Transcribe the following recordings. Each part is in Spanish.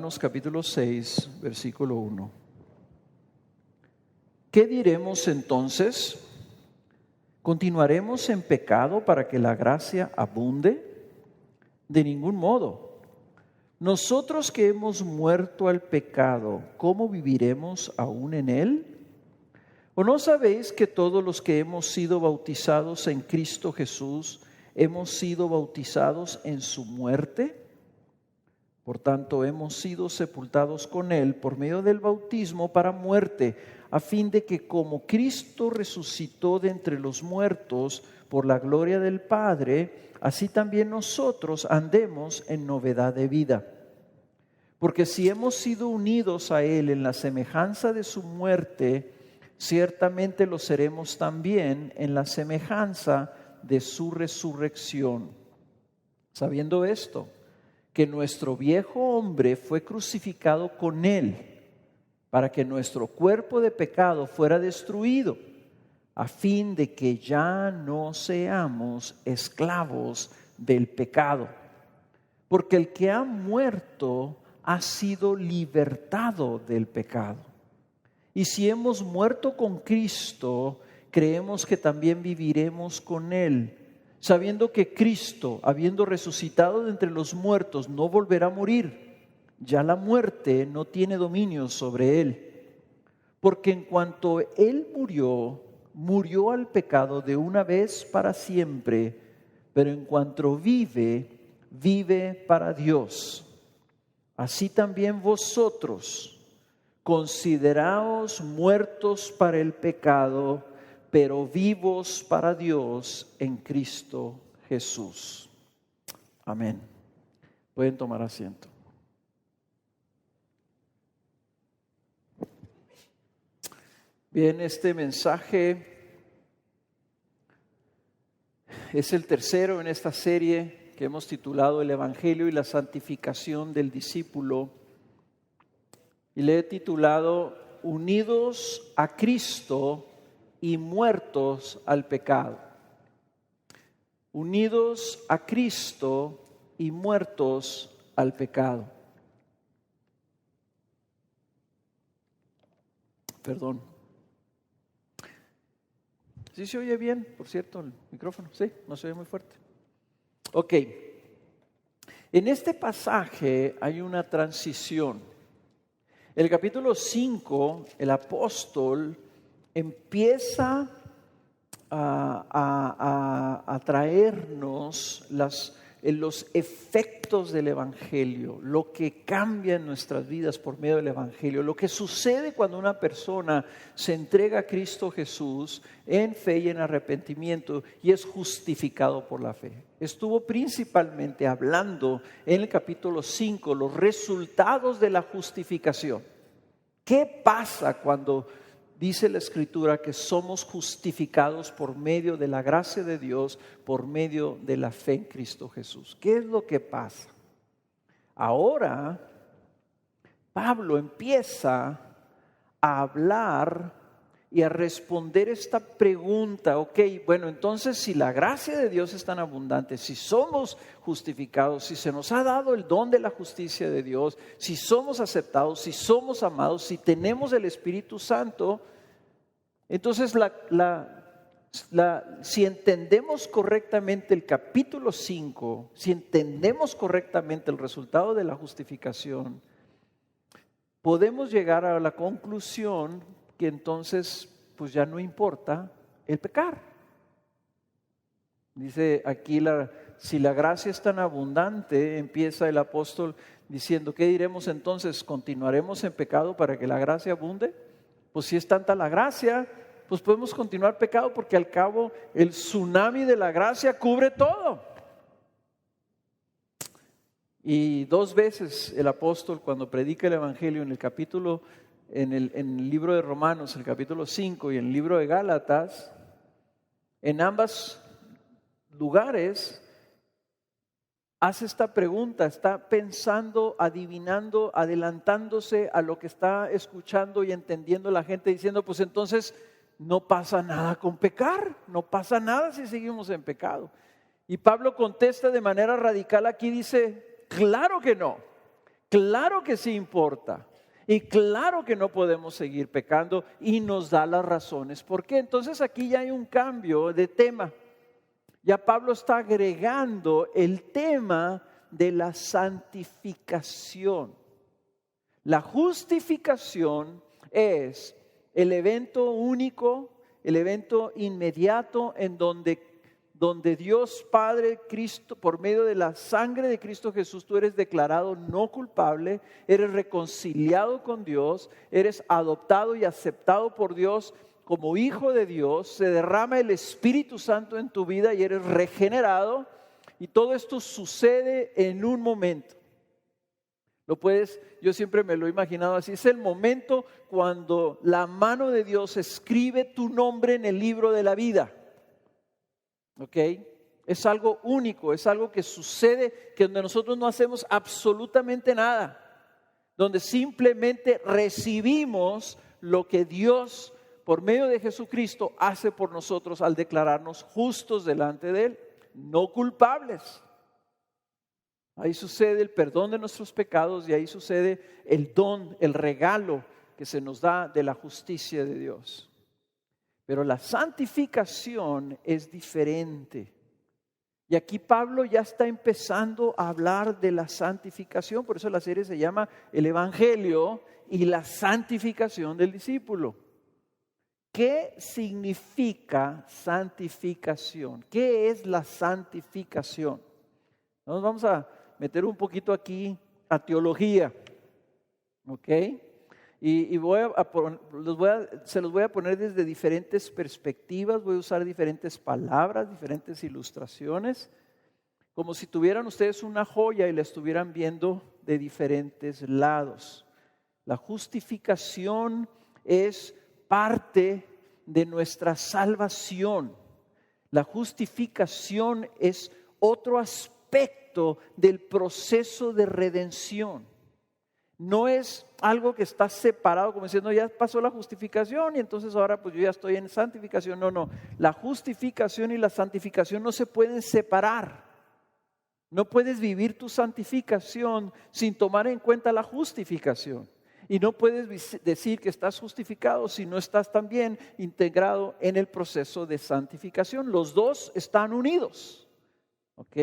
Romanos capítulo 6, versículo 1. ¿Qué diremos entonces? ¿Continuaremos en pecado para que la gracia abunde? De ningún modo. Nosotros que hemos muerto al pecado, ¿cómo viviremos aún en él? ¿O no sabéis que todos los que hemos sido bautizados en Cristo Jesús, hemos sido bautizados en su muerte? Por tanto, hemos sido sepultados con Él por medio del bautismo para muerte, a fin de que como Cristo resucitó de entre los muertos por la gloria del Padre, así también nosotros andemos en novedad de vida. Porque si hemos sido unidos a Él en la semejanza de su muerte, ciertamente lo seremos también en la semejanza de su resurrección. Sabiendo esto, que nuestro viejo hombre fue crucificado con Él, para que nuestro cuerpo de pecado fuera destruido, a fin de que ya no seamos esclavos del pecado. Porque el que ha muerto ha sido libertado del pecado. Y si hemos muerto con Cristo, creemos que también viviremos con Él, sabiendo que Cristo, habiendo resucitado de entre los muertos, no volverá a morir. Ya la muerte no tiene dominio sobre Él. Porque en cuanto Él murió, murió al pecado de una vez para siempre, pero en cuanto vive, vive para Dios. Así también vosotros, consideraos muertos para el pecado, pero vivos para Dios en Cristo Jesús. Amén. Pueden tomar asiento. Bien, este mensaje es el tercero en esta serie que hemos titulado El Evangelio y la santificación del discípulo. Y le he titulado Unidos a Cristo y muertos al pecado. Unidos a Cristo y muertos al pecado. Perdón. ¿Sí se oye bien, por cierto, el micrófono? Sí, no se oye muy fuerte. Ok. En este pasaje hay una transición. El capítulo 5, el apóstol empieza a traernos los efectos del Evangelio, lo que cambia en nuestras vidas por medio del Evangelio, lo que sucede cuando una persona se entrega a Cristo Jesús en fe y en arrepentimiento y es justificado por la fe. Estuvo principalmente hablando en el capítulo 5 los resultados de la justificación. ¿Qué pasa cuando dice la Escritura que somos justificados por medio de la gracia de Dios, por medio de la fe en Cristo Jesús? ¿Qué es lo que pasa? Ahora, Pablo empieza a hablar y a responder esta pregunta. Ok, bueno, entonces si la gracia de Dios es tan abundante, si somos justificados, si se nos ha dado el don de la justicia de Dios, si somos aceptados, si somos amados, si tenemos el Espíritu Santo, entonces si entendemos correctamente el capítulo 5, si entendemos correctamente el resultado de la justificación, podemos llegar a la conclusión que entonces pues ya no importa el pecar. Dice aquí, si la gracia es tan abundante, empieza el apóstol diciendo, ¿qué diremos entonces? ¿Continuaremos en pecado para que la gracia abunde? Pues si es tanta la gracia, pues podemos continuar pecado porque al cabo el tsunami de la gracia cubre todo. Y 2 veces el apóstol cuando predica el Evangelio en el libro de Romanos, el capítulo 5 y en el libro de Gálatas, en ambos lugares hace esta pregunta, está pensando, adivinando, adelantándose a lo que está escuchando y entendiendo la gente, diciendo, pues entonces no pasa nada con pecar, no pasa nada si seguimos en pecado. Y Pablo contesta de manera radical aquí, dice, claro que no. Claro que sí importa. Y claro que no podemos seguir pecando y nos da las razones. ¿Por qué? Entonces aquí ya hay un cambio de tema. Ya Pablo está agregando el tema de la santificación. La justificación es el evento único, el evento inmediato en donde Dios Padre, Cristo, por medio de la sangre de Cristo Jesús, tú eres declarado no culpable, eres reconciliado con Dios, eres adoptado y aceptado por Dios como hijo de Dios, se derrama el Espíritu Santo en tu vida y eres regenerado, y todo esto sucede en un momento. Yo siempre me lo he imaginado así, es el momento cuando la mano de Dios escribe tu nombre en el libro de la vida. ¿Ok? Es algo único, es algo que sucede, que donde nosotros no hacemos absolutamente nada, donde simplemente recibimos lo que Dios, por medio de Jesucristo, hace por nosotros al declararnos justos delante de Él, no culpables. Ahí sucede el perdón de nuestros pecados y ahí sucede el don, el regalo que se nos da de la justicia de Dios. Pero la santificación es diferente. Y aquí Pablo ya está empezando a hablar de la santificación. Por eso la serie se llama El Evangelio y la santificación del discípulo. ¿Qué significa santificación? ¿Qué es la santificación? Nos vamos a meter un poquito aquí a teología. ¿Ok? Y se los voy a poner desde diferentes perspectivas, voy a usar diferentes palabras, diferentes ilustraciones, como si tuvieran ustedes una joya y la estuvieran viendo de diferentes lados. La justificación es parte de nuestra salvación. La justificación es otro aspecto del proceso de redención. No es algo que está separado, como diciendo, ya pasó la justificación y entonces ahora pues yo ya estoy en santificación. No. La justificación y la santificación no se pueden separar. No puedes vivir tu santificación sin tomar en cuenta la justificación. Y no puedes decir que estás justificado si no estás también integrado en el proceso de santificación. Los dos están unidos, ¿ok?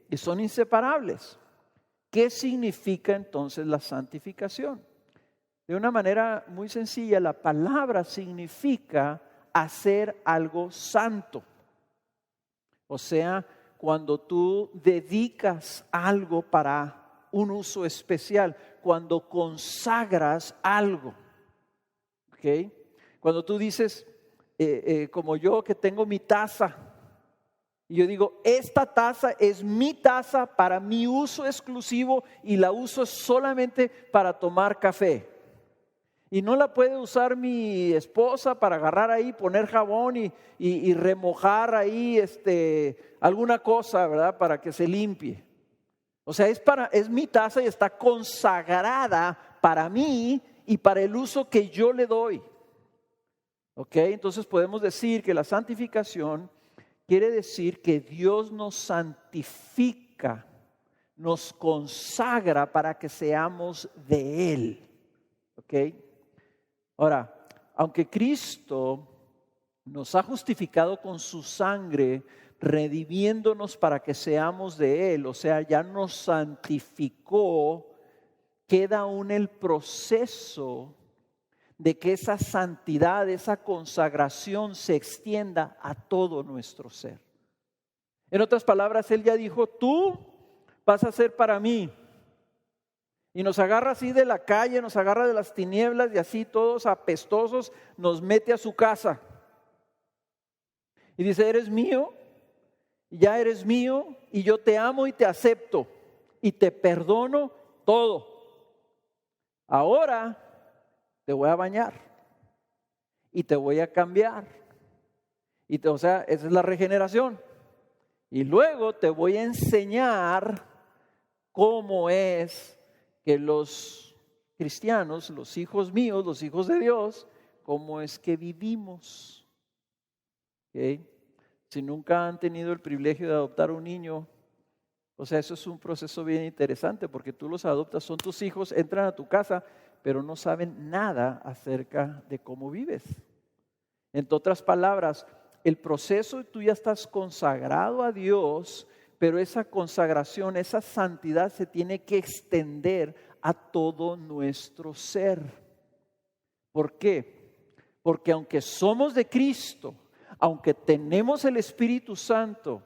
Y son inseparables. ¿Qué significa entonces la santificación? De una manera muy sencilla, la palabra significa hacer algo santo. O sea, cuando tú dedicas algo para un uso especial, cuando consagras algo. ¿Ok? Cuando tú dices, como yo que tengo mi taza, y yo digo, esta taza es mi taza para mi uso exclusivo y la uso solamente para tomar café. Y no la puede usar mi esposa para agarrar ahí, poner jabón y remojar ahí alguna cosa, ¿verdad? Para que se limpie. O sea, es mi taza y está consagrada para mí y para el uso que yo le doy. ¿Ok? Entonces podemos decir que la santificación quiere decir que Dios nos santifica, nos consagra para que seamos de Él. ¿Ok? Ahora, aunque Cristo nos ha justificado con su sangre, redimiéndonos para que seamos de Él, o sea, ya nos santificó, queda aún el proceso de que esa santidad, esa consagración se extienda a todo nuestro ser. En otras palabras, Él ya dijo, tú vas a ser para mí. Y nos agarra así de la calle, nos agarra de las tinieblas y así todos apestosos nos mete a su casa. Y dice, eres mío, ya eres mío y yo te amo y te acepto y te perdono todo. Ahora te voy a bañar y te voy a cambiar. O sea, esa es la regeneración. Y luego te voy a enseñar cómo es que los cristianos, los hijos míos, los hijos de Dios, cómo es que vivimos. ¿Okay? Si nunca han tenido el privilegio de adoptar un niño, O sea, eso es un proceso bien interesante porque tú los adoptas, son tus hijos, entran a tu casa, pero no saben nada acerca de cómo vives. En otras palabras, el proceso, tú ya estás consagrado a Dios, pero esa consagración, esa santidad se tiene que extender a todo nuestro ser. ¿Por qué? Porque aunque somos de Cristo, aunque tenemos el Espíritu Santo,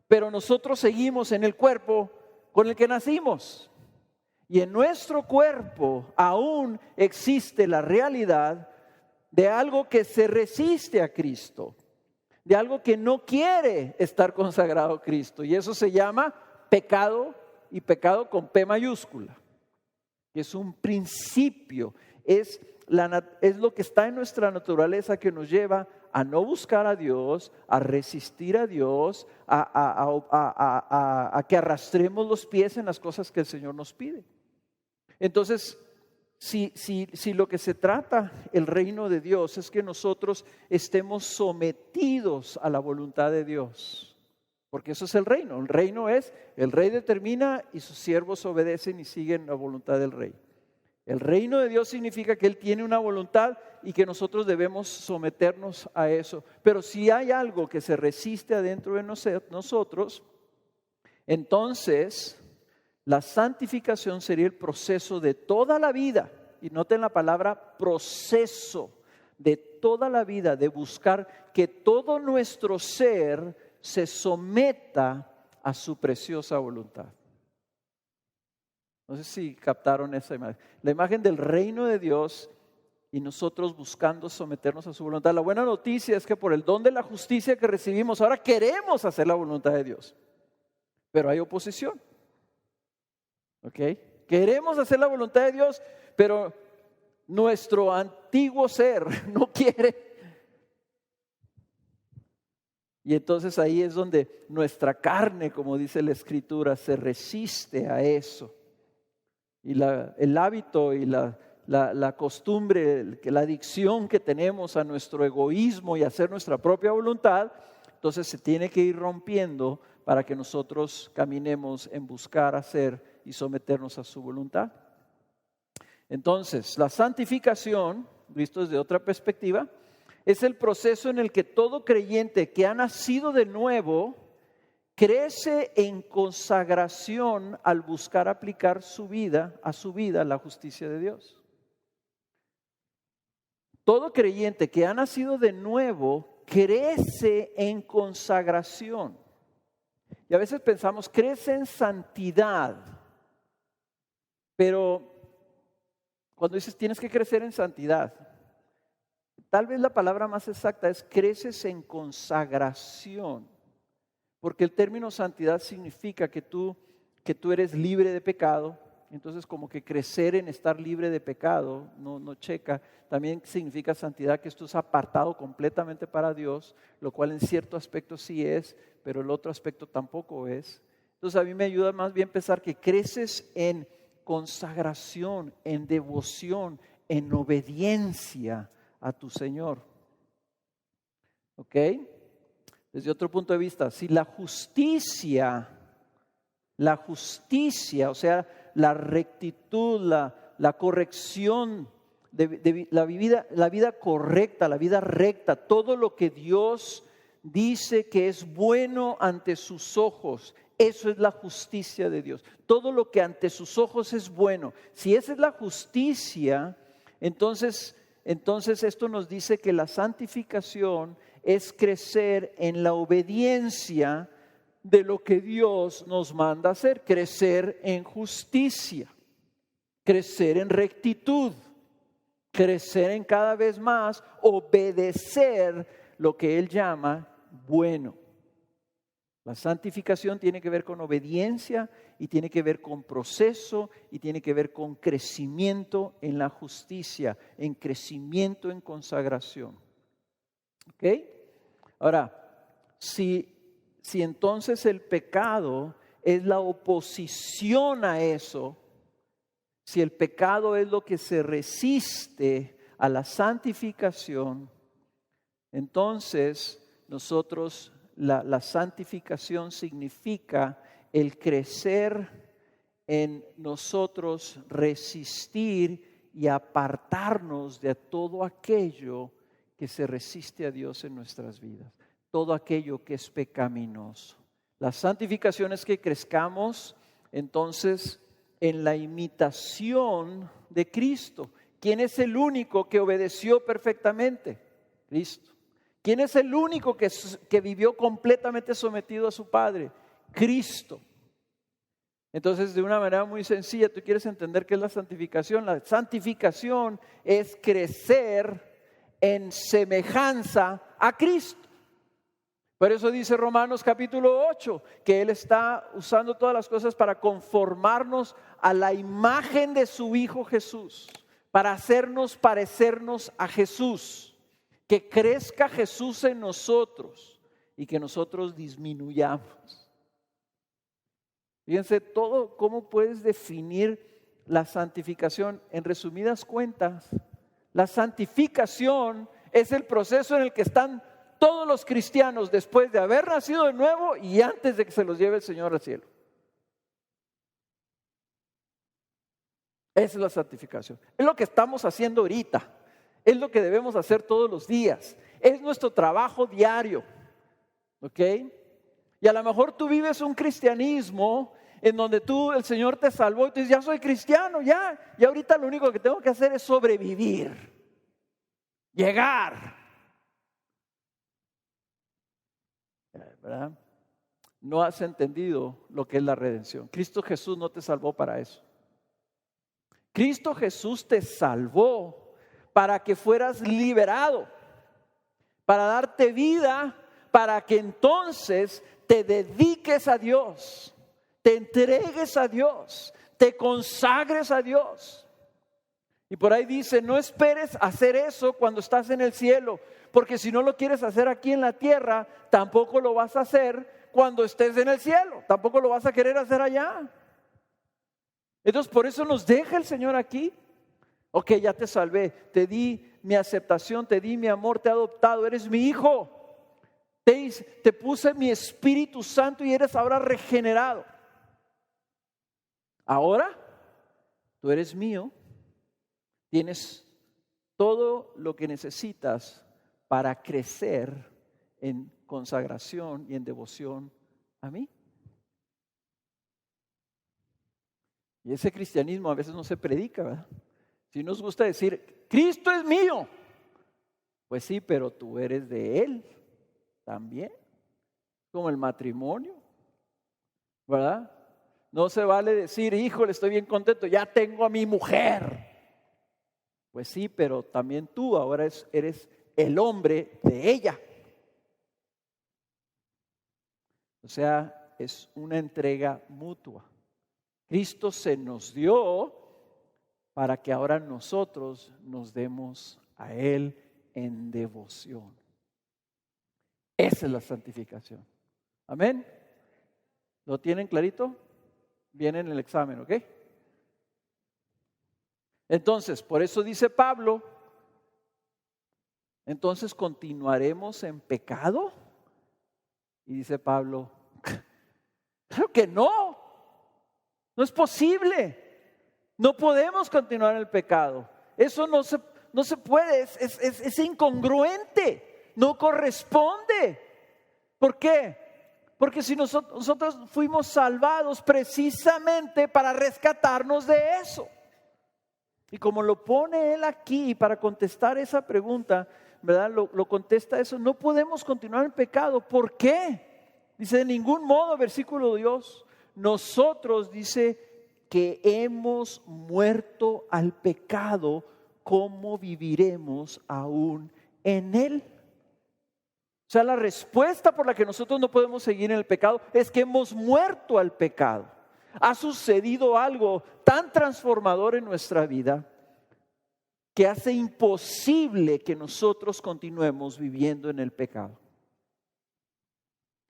pero nosotros seguimos en el cuerpo con el que nacimos. Y en nuestro cuerpo aún existe la realidad de algo que se resiste a Cristo, de algo que no quiere estar consagrado a Cristo. Y eso se llama pecado, y pecado con P mayúscula. Que es un principio, es lo que está en nuestra naturaleza que nos lleva a no buscar a Dios, a resistir a Dios, a que arrastremos los pies en las cosas que el Señor nos pide. Entonces, si lo que se trata el reino de Dios es que nosotros estemos sometidos a la voluntad de Dios, porque eso es el reino. El reino es, el rey determina y sus siervos obedecen y siguen la voluntad del rey. El reino de Dios significa que Él tiene una voluntad y que nosotros debemos someternos a eso. Pero si hay algo que se resiste adentro de nosotros, entonces la santificación sería el proceso de toda la vida. Y noten la palabra proceso, de toda la vida, de buscar que todo nuestro ser se someta a su preciosa voluntad. No sé si captaron esa imagen. La imagen del reino de Dios y nosotros buscando someternos a su voluntad. La buena noticia es que por el don de la justicia que recibimos, ahora queremos hacer la voluntad de Dios. Pero hay oposición. ¿Ok? Queremos hacer la voluntad de Dios, pero nuestro antiguo ser no quiere. Y entonces ahí es donde nuestra carne, como dice la Escritura, se resiste a eso. Y el hábito y la costumbre, la adicción que tenemos a nuestro egoísmo y a hacer nuestra propia voluntad, entonces se tiene que ir rompiendo para que nosotros caminemos en buscar hacer y someternos a su voluntad. Entonces, la santificación, visto desde otra perspectiva, es el proceso en el que todo creyente que ha nacido de nuevo crece en consagración al buscar aplicar a su vida la justicia de Dios. Todo creyente que ha nacido de nuevo crece en consagración. Y a veces pensamos, crece en santidad. Pero cuando dices tienes que crecer en santidad, tal vez la palabra más exacta es creces en consagración. Porque el término santidad significa que tú eres libre de pecado. Entonces como que crecer en estar libre de pecado no checa. También significa santidad que esto es apartado completamente para Dios, lo cual en cierto aspecto sí es, pero el otro aspecto tampoco es. Entonces a mí me ayuda más bien pensar que creces en consagración, en devoción, en obediencia a tu Señor. ¿Ok? Desde otro punto de vista, si la justicia, o sea, la rectitud, la corrección, la vida correcta, la vida recta, todo lo que Dios dice que es bueno ante sus ojos, eso es la justicia de Dios. Todo lo que ante sus ojos es bueno. Si esa es la justicia, entonces esto nos dice que la santificación es crecer en la obediencia de lo que Dios nos manda hacer, crecer en justicia, crecer en rectitud, crecer en cada vez más obedecer lo que Él llama bueno. La santificación tiene que ver con obediencia y tiene que ver con proceso y tiene que ver con crecimiento en la justicia, en crecimiento en consagración. ¿Ok? Ahora, si entonces el pecado es la oposición a eso, si el pecado es lo que se resiste a la santificación, entonces nosotros, la santificación significa el crecer en nosotros, resistir y apartarnos de todo aquello que se resiste a Dios en nuestras vidas, todo aquello que es pecaminoso. La santificación es que crezcamos entonces en la imitación de Cristo. ¿Quién es el único que obedeció perfectamente? Cristo. ¿Quién es el único que vivió completamente sometido a su Padre? Cristo. Entonces, de una manera muy sencilla, tú quieres entender qué es la santificación. La santificación es crecer en semejanza a Cristo. Por eso dice Romanos capítulo 8, que Él está usando todas las cosas para conformarnos a la imagen de su Hijo Jesús, para hacernos parecernos a Jesús, que crezca Jesús en nosotros y que nosotros disminuyamos. Fíjense todo cómo puedes definir la santificación. En resumidas cuentas, la santificación es el proceso en el que están todos los cristianos después de haber nacido de nuevo y antes de que se los lleve el Señor al cielo. Esa es la santificación. Es lo que estamos haciendo ahorita. Es lo que debemos hacer todos los días. Es nuestro trabajo diario. ¿Ok? Y a lo mejor tú vives un cristianismo en donde el Señor te salvó y tú dices, ya soy cristiano, ya. Y ahorita lo único que tengo que hacer es sobrevivir. Llegar. ¿Verdad? No has entendido lo que es la redención. Cristo Jesús no te salvó para eso. Cristo Jesús te salvó para que fueras liberado, para darte vida, para que entonces te dediques a Dios, te entregues a Dios, te consagres a Dios. Y por ahí dice, no esperes hacer eso cuando estás en el cielo, porque si no lo quieres hacer aquí en la tierra, tampoco lo vas a hacer cuando estés en el cielo, tampoco lo vas a querer hacer allá. Entonces por eso nos deja el Señor aquí. Ok, ya te salvé, te di mi aceptación, te di mi amor, te he adoptado, eres mi hijo. Te puse mi Espíritu Santo y eres ahora regenerado. Ahora tú eres mío, tienes todo lo que necesitas para crecer en consagración y en devoción a mí. Y ese cristianismo a veces no se predica, ¿verdad? Si nos gusta decir, Cristo es mío, pues sí, pero tú eres de Él también, como el matrimonio, ¿verdad? No se vale decir, híjole, estoy bien contento, ya tengo a mi mujer. Pues sí, pero también tú ahora eres el hombre de ella. O sea, es una entrega mutua. Cristo se nos dio para que ahora nosotros nos demos a Él en devoción. Esa es la santificación. Amén. ¿Lo tienen clarito? Viene en el examen, ¿ok? Entonces, por eso dice Pablo, entonces continuaremos en pecado. Y dice Pablo, claro que no, no es posible. No podemos continuar en el pecado. Eso no se puede, es incongruente, no corresponde. ¿Por qué? Porque si nosotros fuimos salvados precisamente para rescatarnos de eso. Y como lo pone él aquí para contestar esa pregunta, ¿verdad? Lo contesta eso, no podemos continuar en pecado. ¿Por qué? Dice, de ningún modo, versículo 2, nosotros, dice, que hemos muerto al pecado, ¿cómo viviremos aún en él? O sea, la respuesta por la que nosotros no podemos seguir en el pecado es que hemos muerto al pecado. Ha sucedido algo tan transformador en nuestra vida que hace imposible que nosotros continuemos viviendo en el pecado.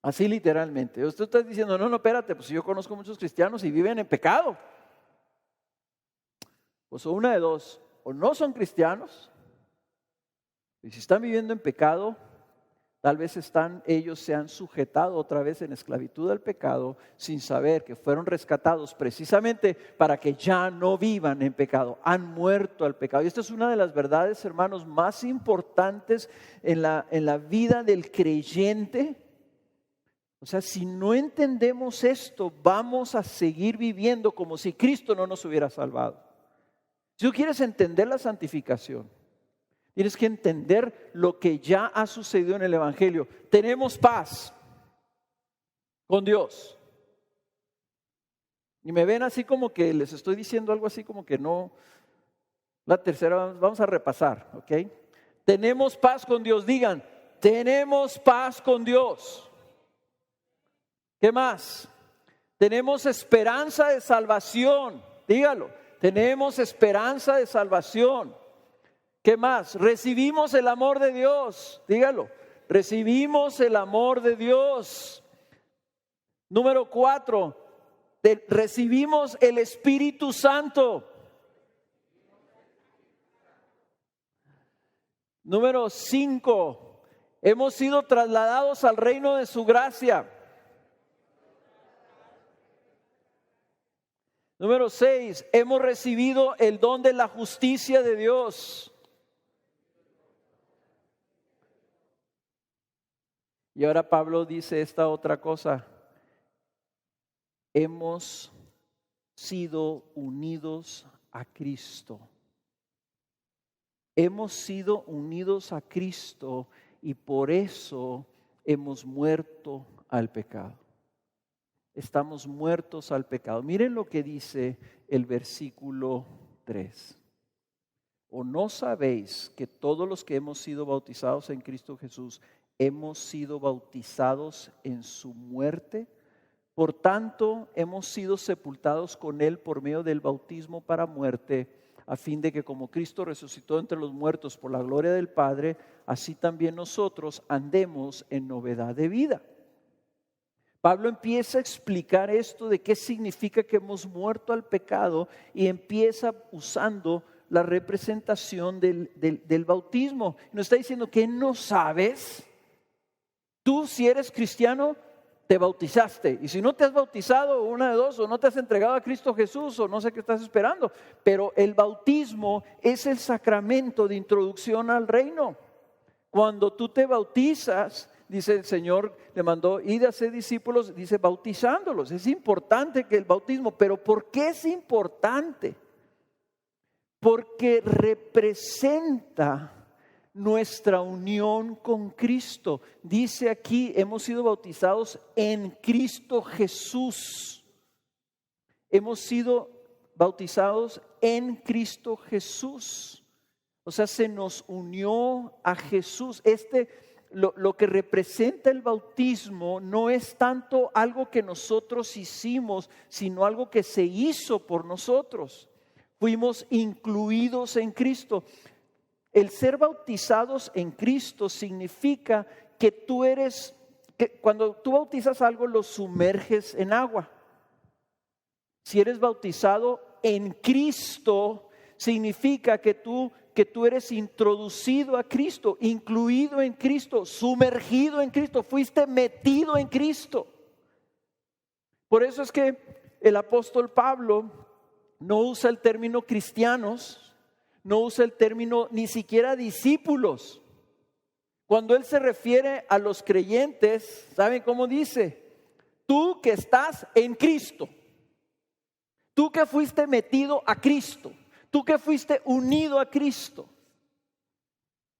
Así literalmente. Usted está diciendo, no, espérate, pues yo conozco muchos cristianos y viven en pecado. Pues una de dos, o no son cristianos, y si están viviendo en pecado, Tal vez ellos se han sujetado otra vez en esclavitud al pecado sin saber que fueron rescatados precisamente para que ya no vivan en pecado. Han muerto al pecado. Y esta es una de las verdades, hermanos, más importantes en la vida del creyente. O sea, si no entendemos esto, vamos a seguir viviendo como si Cristo no nos hubiera salvado. Si tú quieres entender la santificación, tienes que entender lo que ya ha sucedido en el Evangelio. Tenemos paz con Dios. Y me ven así como que les estoy diciendo algo así como que no. La tercera, vamos a repasar, ¿ok? Tenemos paz con Dios. Digan, tenemos paz con Dios. ¿Qué más? Tenemos esperanza de salvación. Dígalo, tenemos esperanza de salvación. ¿Qué más? Recibimos el amor de Dios. Dígalo. Recibimos el amor de Dios. Número 4. Recibimos el Espíritu Santo. Número 5. Hemos sido trasladados al reino de su gracia. Número 6. Hemos recibido el don de la justicia de Dios. Y ahora Pablo dice esta otra cosa. Hemos sido unidos a Cristo. Hemos sido unidos a Cristo y por eso hemos muerto al pecado. Estamos muertos al pecado. Miren lo que dice el versículo 3. ¿O no sabéis que todos los que hemos sido bautizados en Cristo Jesús hemos sido bautizados en su muerte? Por tanto, hemos sido sepultados con Él por medio del bautismo para muerte, a fin de que como Cristo resucitó entre los muertos por la gloria del Padre, así también nosotros andemos en novedad de vida. Pablo empieza a explicar esto de qué significa que hemos muerto al pecado y empieza usando la representación del bautismo. Nos está diciendo que no sabes. Tú, si eres cristiano, te bautizaste. Y si no te has bautizado, una de dos, o no te has entregado a Cristo Jesús, o no sé qué estás esperando. Pero el bautismo es el sacramento de introducción al reino. Cuando tú te bautizas, dice el Señor, le mandó ir a ser discípulos, dice bautizándolos. Es importante que el bautismo, pero ¿por qué es importante? Porque representa nuestra unión con Cristo. Dice aquí, hemos sido bautizados en Cristo Jesús. Hemos sido bautizados en Cristo Jesús. O sea, se nos unió a Jesús. Lo que representa el bautismo no es tanto algo que nosotros hicimos, sino algo que se hizo por nosotros. Fuimos incluidos en Cristo. El ser bautizados en Cristo significa que cuando tú bautizas algo, lo sumerges en agua. Si eres bautizado en Cristo, significa que tú eres introducido a Cristo, incluido en Cristo, sumergido en Cristo, fuiste metido en Cristo. Por eso es que el apóstol Pablo no usa el término cristianos, no usa el término ni siquiera discípulos. Cuando él se refiere a los creyentes, ¿saben cómo dice? Tú que estás en Cristo, tú que fuiste metido a Cristo, tú que fuiste unido a Cristo.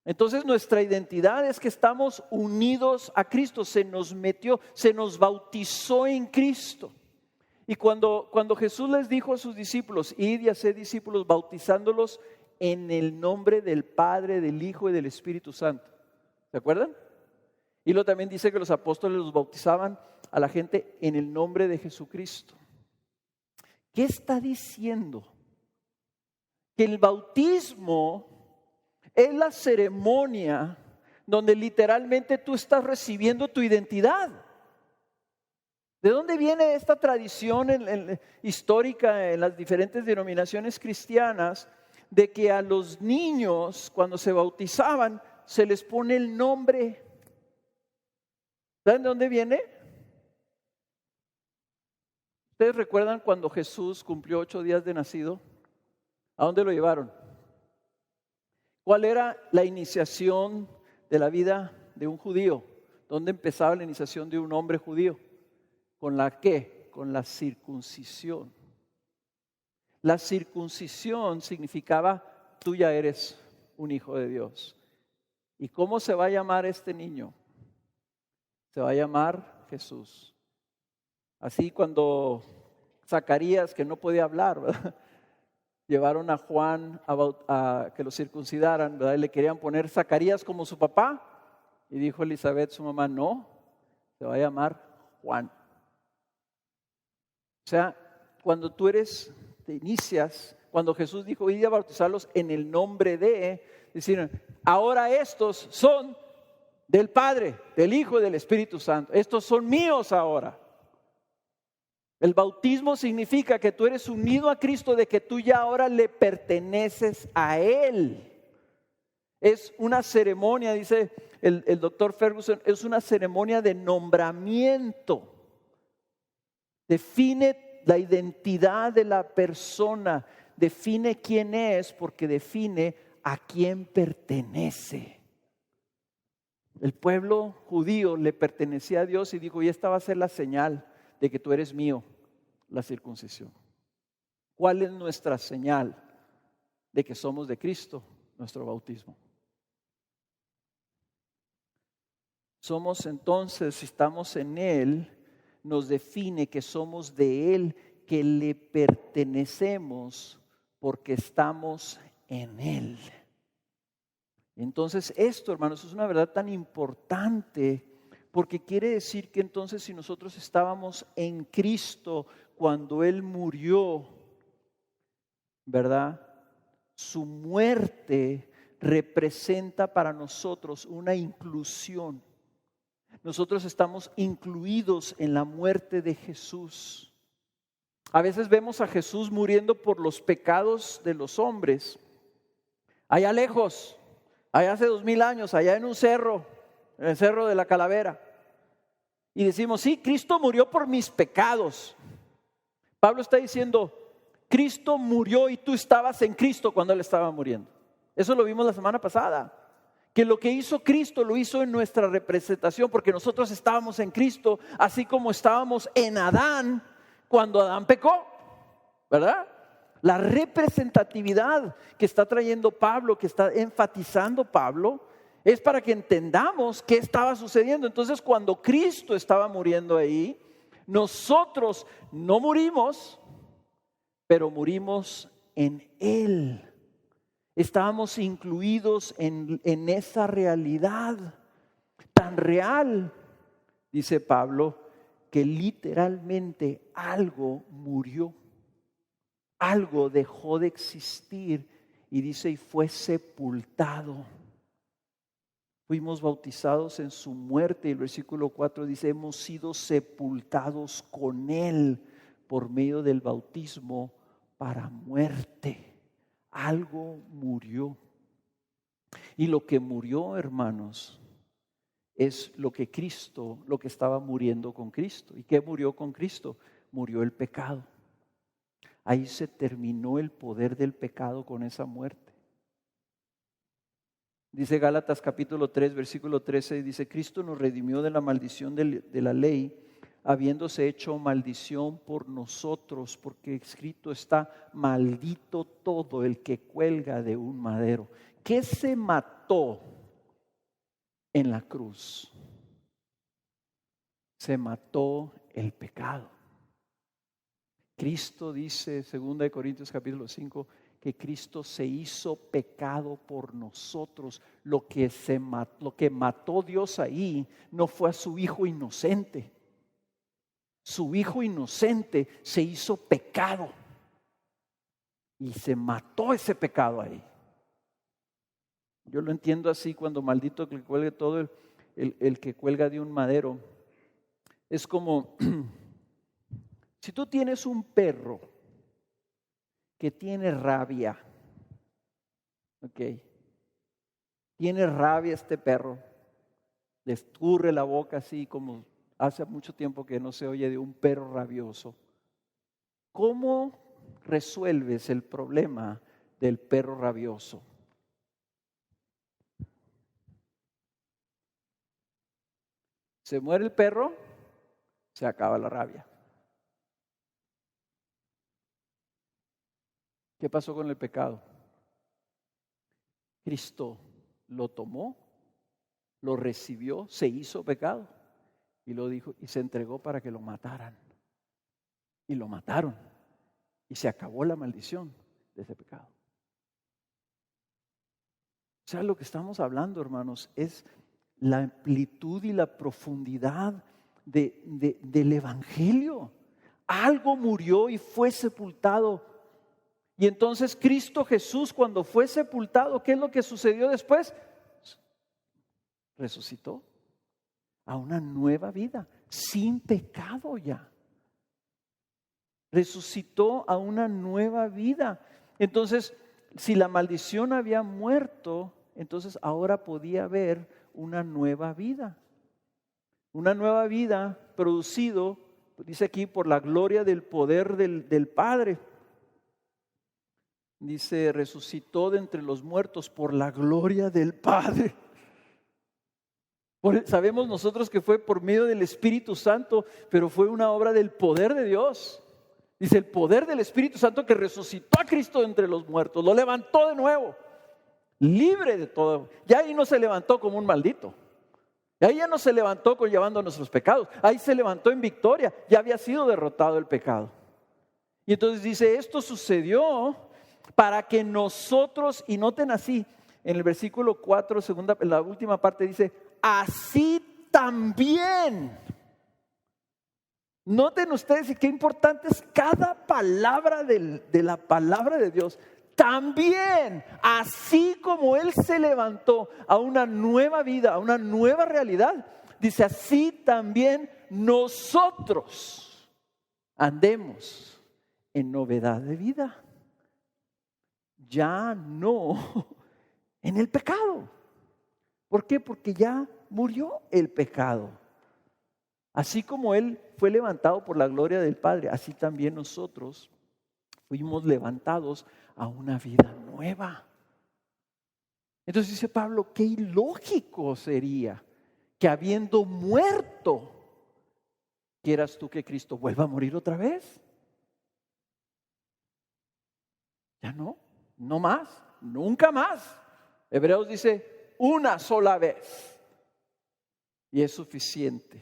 Entonces nuestra identidad es que estamos unidos a Cristo, se nos metió, se nos bautizó en Cristo. Y cuando Jesús les dijo a sus discípulos, id y haced discípulos bautizándolos en el nombre del Padre, del Hijo y del Espíritu Santo. ¿Se acuerdan? Y luego también dice que los apóstoles los bautizaban a la gente en el nombre de Jesucristo. ¿Qué está diciendo? Que el bautismo es la ceremonia donde literalmente tú estás recibiendo tu identidad. ¿De dónde viene esta tradición histórica en las diferentes denominaciones cristianas de que a los niños cuando se bautizaban se les pone el nombre? ¿Saben de dónde viene? ¿Ustedes recuerdan cuando Jesús cumplió 8 días de nacido? ¿A dónde lo llevaron? ¿Cuál era la iniciación de la vida de un judío? ¿Dónde empezaba la iniciación de un hombre judío? ¿Con la qué? Con la circuncisión. La circuncisión significaba, tú ya eres un hijo de Dios. ¿Y cómo se va a llamar este niño? Se va a llamar Jesús. Así cuando Zacarías, que no podía hablar, ¿verdad?, llevaron a Juan a que lo circuncidaran, ¿verdad? Y le querían poner Zacarías como su papá. Y dijo Elizabeth, su mamá, no, se va a llamar Juan. O sea, cuando tú te inicias, cuando Jesús dijo, id a bautizarlos en el nombre de, decir, ahora estos son del Padre, del Hijo y del Espíritu Santo. Estos son míos ahora. El bautismo significa que tú eres unido a Cristo, de que tú ya ahora le perteneces a Él. Es una ceremonia, dice el doctor Ferguson, es una ceremonia de nombramiento. Define la identidad de la persona, define quién es, porque define a quién pertenece. El pueblo judío le pertenecía a Dios y dijo, y esta va a ser la señal de que tú eres mío, la circuncisión. ¿Cuál es nuestra señal de que somos de Cristo? Nuestro bautismo. Somos entonces, si estamos en Él, nos define que somos de Él, que le pertenecemos porque estamos en Él. Entonces esto, hermanos, es una verdad tan importante, porque quiere decir que entonces si nosotros estábamos en Cristo cuando Él murió, ¿verdad? Su muerte representa para nosotros una inclusión. Nosotros estamos incluidos en la muerte de Jesús. A veces vemos a Jesús muriendo por los pecados de los hombres, allá lejos, allá hace 2000 años, allá en un cerro, en el cerro de la Calavera. Y decimos, sí, Cristo murió por mis pecados. Pablo está diciendo, Cristo murió y tú estabas en Cristo cuando Él estaba muriendo. Eso lo vimos la semana pasada. Que lo que hizo Cristo lo hizo en nuestra representación, porque nosotros estábamos en Cristo, así como estábamos en Adán cuando Adán pecó, ¿verdad? La representatividad que está trayendo Pablo, que está enfatizando Pablo, es para que entendamos qué estaba sucediendo. Entonces, cuando Cristo estaba muriendo ahí, nosotros no murimos, pero murimos en Él. Estábamos incluidos en esa realidad tan real, dice Pablo, que literalmente algo murió, algo dejó de existir, y dice, y fue sepultado. Fuimos bautizados en su muerte, y el versículo 4 dice, hemos sido sepultados con Él por medio del bautismo para muerte. Algo murió. Y lo que murió, hermanos, es lo que Cristo, lo que estaba muriendo con Cristo. ¿Y qué murió con Cristo? Murió el pecado. Ahí se terminó el poder del pecado con esa muerte. Dice Gálatas capítulo 3, versículo 13, dice, Cristo nos redimió de la maldición de la ley, habiéndose hecho maldición por nosotros, porque escrito está, maldito todo el que cuelga de un madero. ¿Qué se mató en la cruz? Se mató el pecado. Cristo dice, 2 Corintios capítulo 5, que Cristo se hizo pecado por nosotros. Lo que mató Dios ahí no fue a su Hijo inocente. Su Hijo inocente se hizo pecado y se mató ese pecado ahí. Yo lo entiendo así, cuando maldito que cuelgue todo el que cuelga de un madero. Es como si tú tienes un perro que tiene rabia, ¿ok? Tiene rabia este perro. le escurre la boca así como hace mucho tiempo que no se oye de un perro rabioso. ¿Cómo resuelves el problema del perro rabioso? Se muere el perro, se acaba la rabia. ¿Qué pasó con el pecado? Cristo lo tomó, lo recibió, se hizo pecado y lo dijo y se entregó para que lo mataran. Y lo mataron y se acabó la maldición de ese pecado. O sea, lo que estamos hablando, hermanos, es la amplitud y la profundidad del Evangelio. Algo murió y fue sepultado. Y entonces Cristo Jesús, cuando fue sepultado, ¿qué es lo que sucedió después? Resucitó a una nueva vida, sin pecado ya. Resucitó a una nueva vida. Entonces, si la maldición había muerto, entonces ahora podía haber una nueva vida. Una nueva vida producido, dice aquí, por la gloria del poder del Padre. Dice, resucitó de entre los muertos por la gloria del Padre. Sabemos nosotros que fue por medio del Espíritu Santo, pero fue una obra del poder de Dios. Dice, el poder del Espíritu Santo que resucitó a Cristo de entre los muertos, lo levantó de nuevo, libre de todo. Ya ahí no se levantó como un maldito. Ahí ya no se levantó llevando nuestros pecados. Ahí se levantó en victoria. Ya había sido derrotado el pecado. Y entonces dice, esto sucedió para que nosotros, y noten así, en el versículo 4, en la última parte dice, así también. Noten ustedes qué importante es cada palabra de la palabra de Dios. También, así como Él se levantó a una nueva vida, a una nueva realidad, dice, así también nosotros andemos en novedad de vida. Ya no en el pecado. ¿Por qué? Porque ya murió el pecado. Así como Él fue levantado por la gloria del Padre, así también nosotros fuimos levantados a una vida nueva. Entonces dice Pablo, qué ilógico sería que habiendo muerto, quieras tú que Cristo vuelva a morir otra vez. Ya no, no más, nunca más. Hebreos dice, una sola vez. Y es suficiente.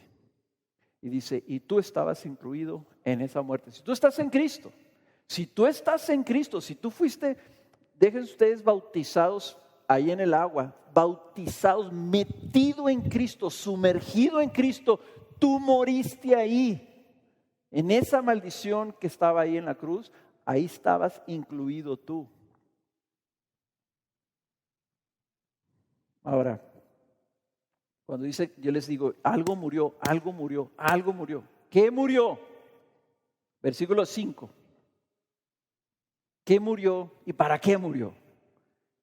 Y dice, y tú estabas incluido en esa muerte. Si tú estás en Cristo, si tú fuiste, dejen ustedes bautizados ahí en el agua, bautizados, metido en Cristo, sumergido en Cristo, tú moriste ahí. En esa maldición que estaba ahí en la cruz, ahí estabas incluido tú. Ahora, cuando dice, yo les digo, algo murió, algo murió, algo murió. ¿Qué murió? Versículo 5. ¿Qué murió y para qué murió?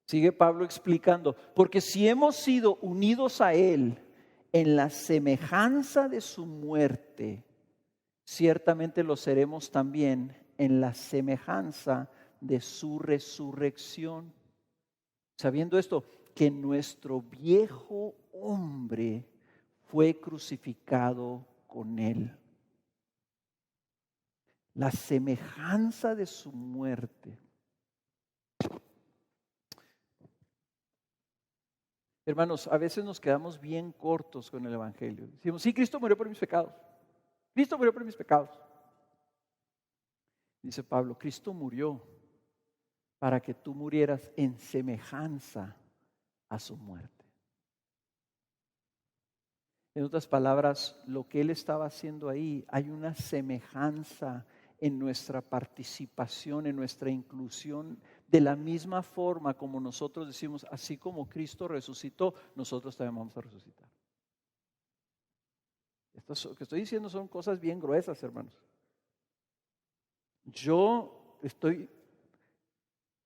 Sigue Pablo explicando, porque si hemos sido unidos a Él en la semejanza de su muerte, ciertamente lo seremos también en la semejanza de su resurrección. Sabiendo esto, que nuestro viejo hombre fue crucificado con Él. La semejanza de su muerte. Hermanos, a veces nos quedamos bien cortos con el Evangelio. Decimos, sí, Cristo murió por mis pecados. Cristo murió por mis pecados. Dice Pablo, Cristo murió para que tú murieras en semejanza a su muerte. En otras palabras, lo que Él estaba haciendo ahí, hay una semejanza en nuestra participación, en nuestra inclusión, de la misma forma como nosotros decimos, así como Cristo resucitó, nosotros también vamos a resucitar. Esto que estoy diciendo son cosas bien gruesas, hermanos. Yo estoy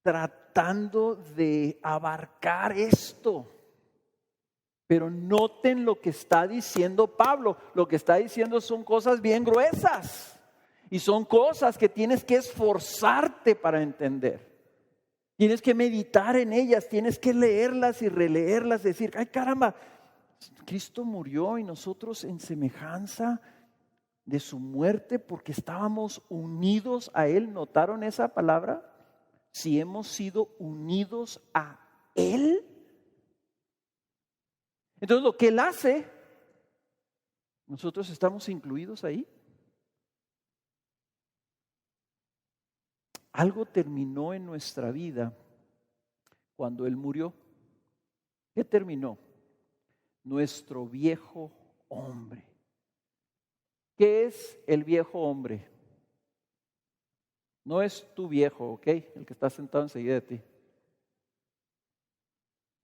tratando de abarcar esto, Pero noten lo que está diciendo Pablo. Lo que está diciendo son cosas bien gruesas. Y son cosas que tienes que esforzarte para entender. Tienes que meditar en ellas, tienes que leerlas y releerlas, decir, ay caramba, Cristo murió y nosotros en semejanza de su muerte porque estábamos unidos a Él. ¿Notaron esa palabra? Si hemos sido unidos a Él. Entonces lo que Él hace, nosotros estamos incluidos ahí. Algo terminó en nuestra vida cuando Él murió. ¿Qué terminó? Nuestro viejo hombre. ¿Qué es el viejo hombre? No es tu viejo, ¿ok? El que está sentado enseguida de ti.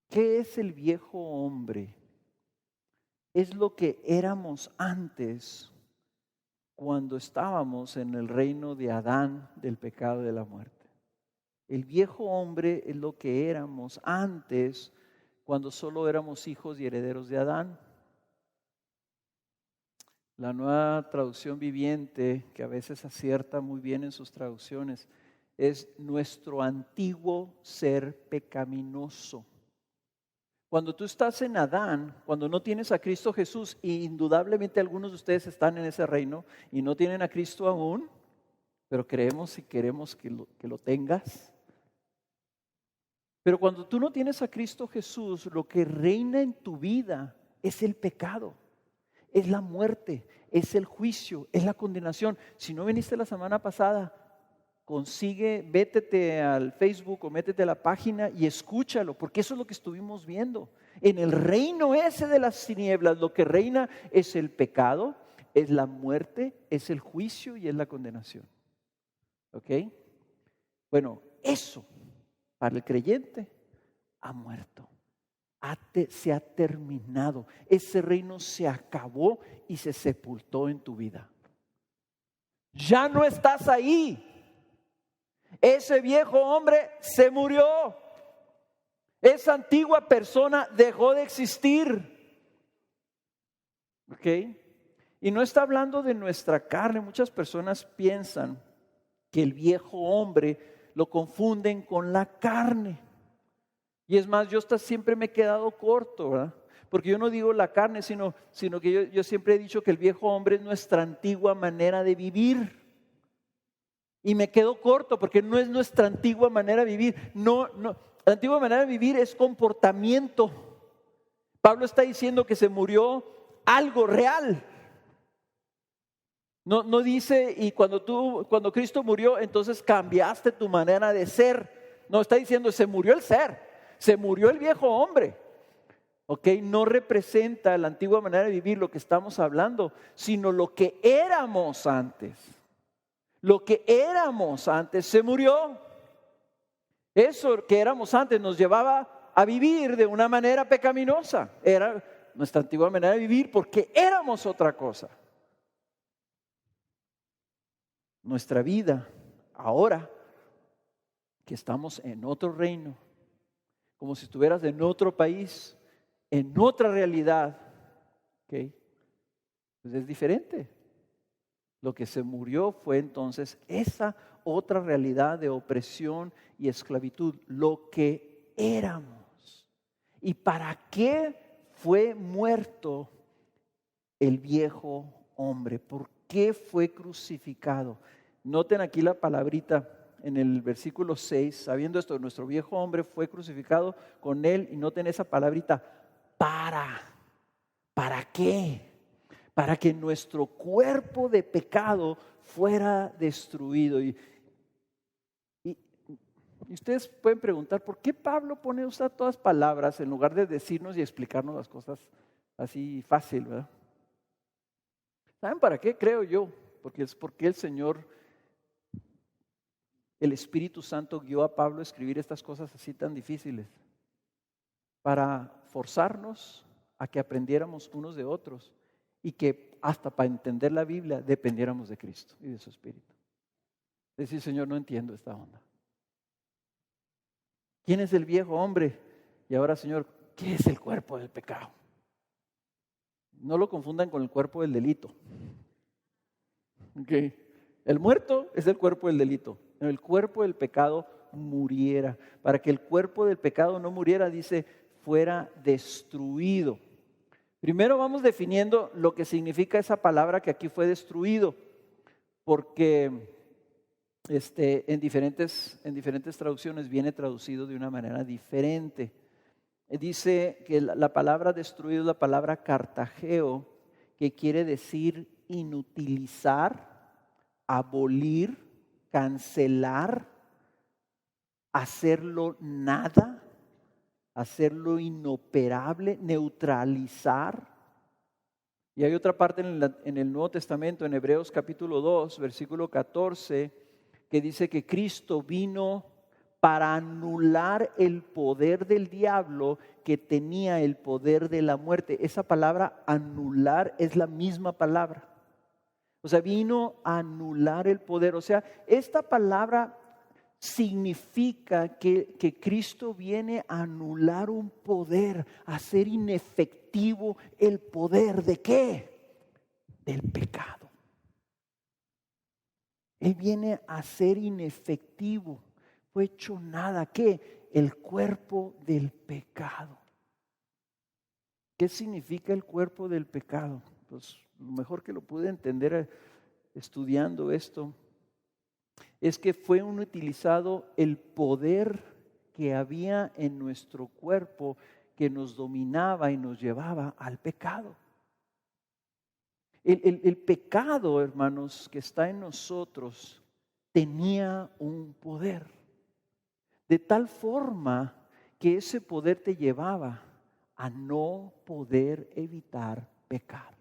¿Qué es el viejo hombre? Es lo que éramos antes cuando estábamos en el reino de Adán, del pecado y de la muerte. El viejo hombre es lo que éramos antes cuando solo éramos hijos y herederos de Adán. La Nueva Traducción Viviente, que a veces acierta muy bien en sus traducciones, es nuestro antiguo ser pecaminoso. Cuando tú estás en Adán, cuando no tienes a Cristo Jesús, y indudablemente algunos de ustedes están en ese reino y no tienen a Cristo aún, pero creemos y queremos que lo tengas. Pero cuando tú no tienes a Cristo Jesús, lo que reina en tu vida es el pecado, es la muerte, es el juicio, es la condenación. Si no viniste la semana pasada, métete al Facebook o métete a la página y escúchalo, porque eso es lo que estuvimos viendo. En el reino ese de las tinieblas, lo que reina es el pecado, es la muerte, es el juicio y es la condenación. ¿Ok? Bueno, eso para el creyente ha muerto. Se ha terminado. Ese reino se acabó y se sepultó en tu vida. Ya no estás ahí. Ese viejo hombre se murió. Esa antigua persona dejó de existir. ¿Ok? Y no está hablando de nuestra carne. Muchas personas piensan que el viejo hombre lo confunden con la carne. Y es más, yo hasta siempre me he quedado corto, ¿verdad? Porque yo no digo la carne, sino que yo siempre he dicho que el viejo hombre es nuestra antigua manera de vivir. Y me quedo corto porque no es nuestra antigua manera de vivir. No, la antigua manera de vivir es comportamiento. Pablo está diciendo que se murió algo real. No dice, y cuando Cristo murió, entonces cambiaste tu manera de ser. No, está diciendo, se murió el ser, se murió el viejo hombre. ¿Ok? No representa la antigua manera de vivir lo que estamos hablando, sino lo que éramos antes. Lo que éramos antes se murió. Eso que éramos antes nos llevaba a vivir de una manera pecaminosa. Era nuestra antigua manera de vivir porque éramos otra cosa. Nuestra vida ahora que estamos en otro reino, como si estuvieras en otro país, en otra realidad, ¿ok? Pues es diferente. Lo que se murió fue entonces esa otra realidad de opresión y esclavitud, lo que éramos. ¿Y para qué fue muerto el viejo hombre? ¿Por qué fue crucificado? Noten aquí la palabrita en el versículo 6, sabiendo esto, nuestro viejo hombre fue crucificado con él, y noten esa palabrita, ¿para qué? Para que nuestro cuerpo de pecado fuera destruido. Y ustedes pueden preguntar, ¿por qué Pablo usar todas palabras en lugar de decirnos y explicarnos las cosas así fácil, ¿verdad? ¿Saben para qué? Creo yo, porque el Señor, el Espíritu Santo guió a Pablo a escribir estas cosas así tan difíciles, para forzarnos a que aprendiéramos unos de otros y que hasta para entender la Biblia dependiéramos de Cristo y de su Espíritu. Decir, Señor, no entiendo esta onda. ¿Quién es el viejo hombre? Y ahora, Señor, ¿qué es el cuerpo del pecado? No lo confundan con el cuerpo del delito. Okay. El muerto es el cuerpo del delito. El cuerpo del pecado muriera. Para que el cuerpo del pecado no muriera, dice, fuera destruido. Primero vamos definiendo lo que significa esa palabra que aquí fue destruido. Porque en diferentes traducciones viene traducido de una manera diferente. Dice que la palabra destruido es la palabra cartageo, que quiere decir inutilizar, abolir, cancelar, hacerlo nada, hacerlo inoperable, neutralizar. Y hay otra parte en el Nuevo Testamento, en Hebreos capítulo 2, versículo 14, que dice que Cristo vino para anular el poder del diablo que tenía el poder de la muerte. Esa palabra anular es la misma palabra. O sea, vino a anular el poder. O sea, esta palabra significa que Cristo viene a anular un poder, a hacer inefectivo el poder ¿de qué? Del pecado. Él viene a ser inefectivo. Fue hecho nada. ¿Qué? El cuerpo del pecado. ¿Qué significa el cuerpo del pecado? Pues lo mejor que lo pude entender estudiando esto es que fue utilizado el poder que había en nuestro cuerpo que nos dominaba y nos llevaba al pecado. El pecado, hermanos, que está en nosotros tenía un poder. De tal forma que ese poder te llevaba a no poder evitar pecar.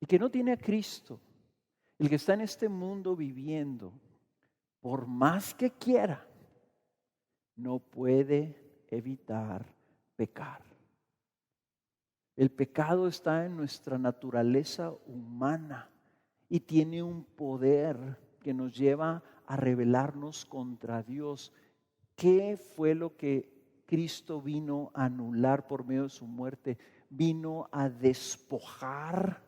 Y que no tiene a Cristo, el que está en este mundo viviendo, por más que quiera, no puede evitar pecar. El pecado está en nuestra naturaleza humana y tiene un poder que nos lleva a rebelarnos contra Dios. ¿Qué fue lo que Cristo vino a anular por medio de su muerte? Vino a despojar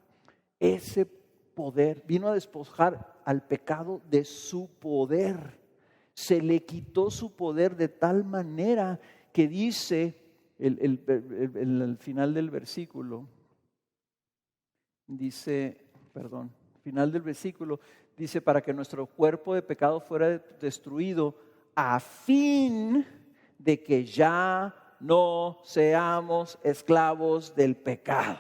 ese poder, vino a despojar al pecado de su poder. Se le quitó su poder de tal manera que dice el final del versículo, final del versículo dice, para que nuestro cuerpo de pecado fuera destruido, a fin de que ya no seamos esclavos del pecado.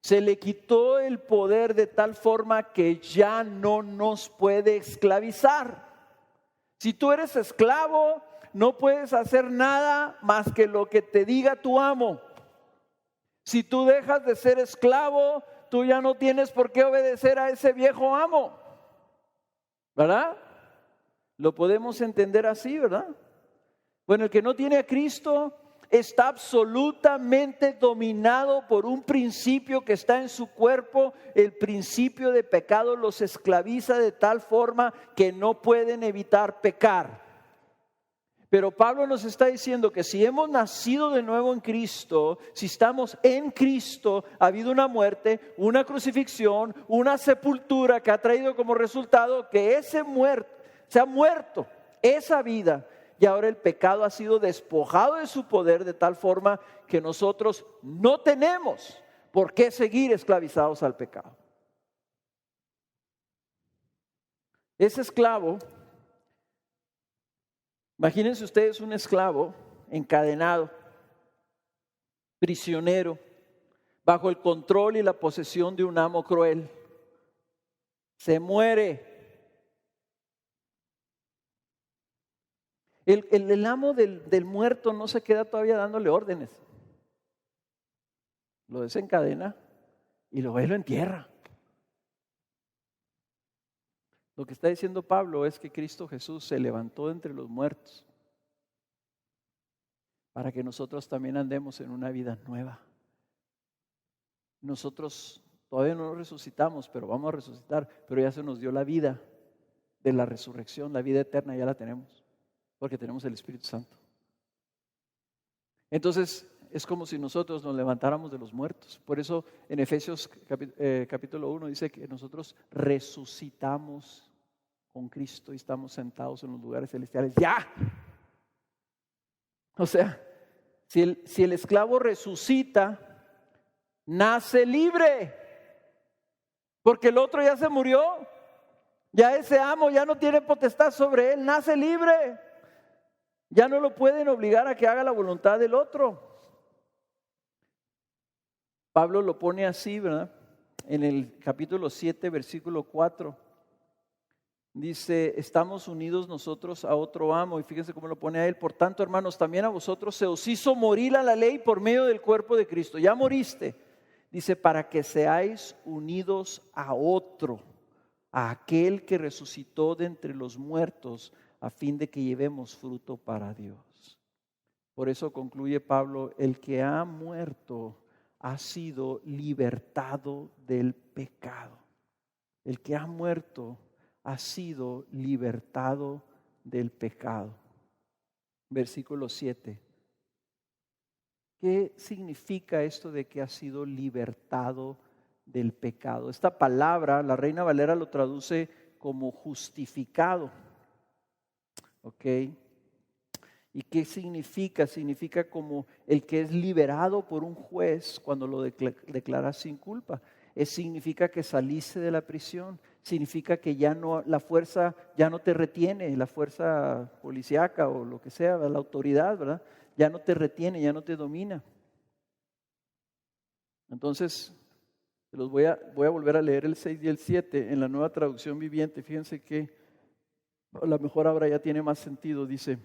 Se le quitó el poder de tal forma que ya no nos puede esclavizar. Si tú eres esclavo, no puedes hacer nada más que lo que te diga tu amo. Si tú dejas de ser esclavo, tú ya no tienes por qué obedecer a ese viejo amo. ¿Verdad? Lo podemos entender así, ¿verdad? Bueno, el que no tiene a Cristo está absolutamente dominado por un principio que está en su cuerpo. El principio de pecado los esclaviza de tal forma que no pueden evitar pecar. Pero Pablo nos está diciendo que si hemos nacido de nuevo en Cristo, si estamos en Cristo, ha habido una muerte, una crucifixión, una sepultura que ha traído como resultado que se ha muerto esa vida. Y ahora el pecado ha sido despojado de su poder de tal forma que nosotros no tenemos por qué seguir esclavizados al pecado. Ese esclavo, imagínense ustedes un esclavo encadenado, prisionero, bajo el control y la posesión de un amo cruel. Se muere. El amo del muerto no se queda todavía dándole órdenes. Lo desencadena y lo entierra. Lo que está diciendo Pablo es que Cristo Jesús se levantó de entre los muertos para que nosotros también andemos en una vida nueva. Nosotros todavía no resucitamos, pero vamos a resucitar, pero ya se nos dio la vida de la resurrección, la vida eterna ya la tenemos, porque tenemos el Espíritu Santo. Entonces, es como si nosotros nos levantáramos de los muertos. Por eso en Efesios capítulo 1 dice que nosotros resucitamos con Cristo y estamos sentados en los lugares celestiales. ¡Ya! O sea, si el esclavo resucita, nace libre. Porque el otro ya se murió. Ya ese amo ya no tiene potestad sobre él, nace libre. Ya no lo pueden obligar a que haga la voluntad del otro. Pablo lo pone así, ¿verdad? En el capítulo 7, versículo 4. Dice, estamos unidos nosotros a otro amo. Y fíjense cómo lo pone a él. Por tanto, hermanos, también a vosotros se os hizo morir a la ley por medio del cuerpo de Cristo. Ya moriste. Dice, para que seáis unidos a otro, a aquel que resucitó de entre los muertos, a fin de que llevemos fruto para Dios. Por eso concluye Pablo, el que ha muerto ha sido libertado del pecado. El que ha muerto ha sido libertado del pecado. Versículo 7. ¿Qué significa esto de que ha sido libertado del pecado? Esta palabra, la Reina Valera lo traduce como justificado. ¿Ok? ¿Y qué significa? Significa como el que es liberado por un juez cuando lo declara sin culpa. Significa que saliste de la prisión. Significa que ya no, la fuerza ya no te retiene, la fuerza policíaca o lo que sea, la autoridad, ¿verdad? Ya no te retiene, ya no te domina. Entonces, los voy a volver a leer el 6 y el 7 en la Nueva Traducción Viviente. Fíjense que a lo mejor ahora ya tiene más sentido. Dice,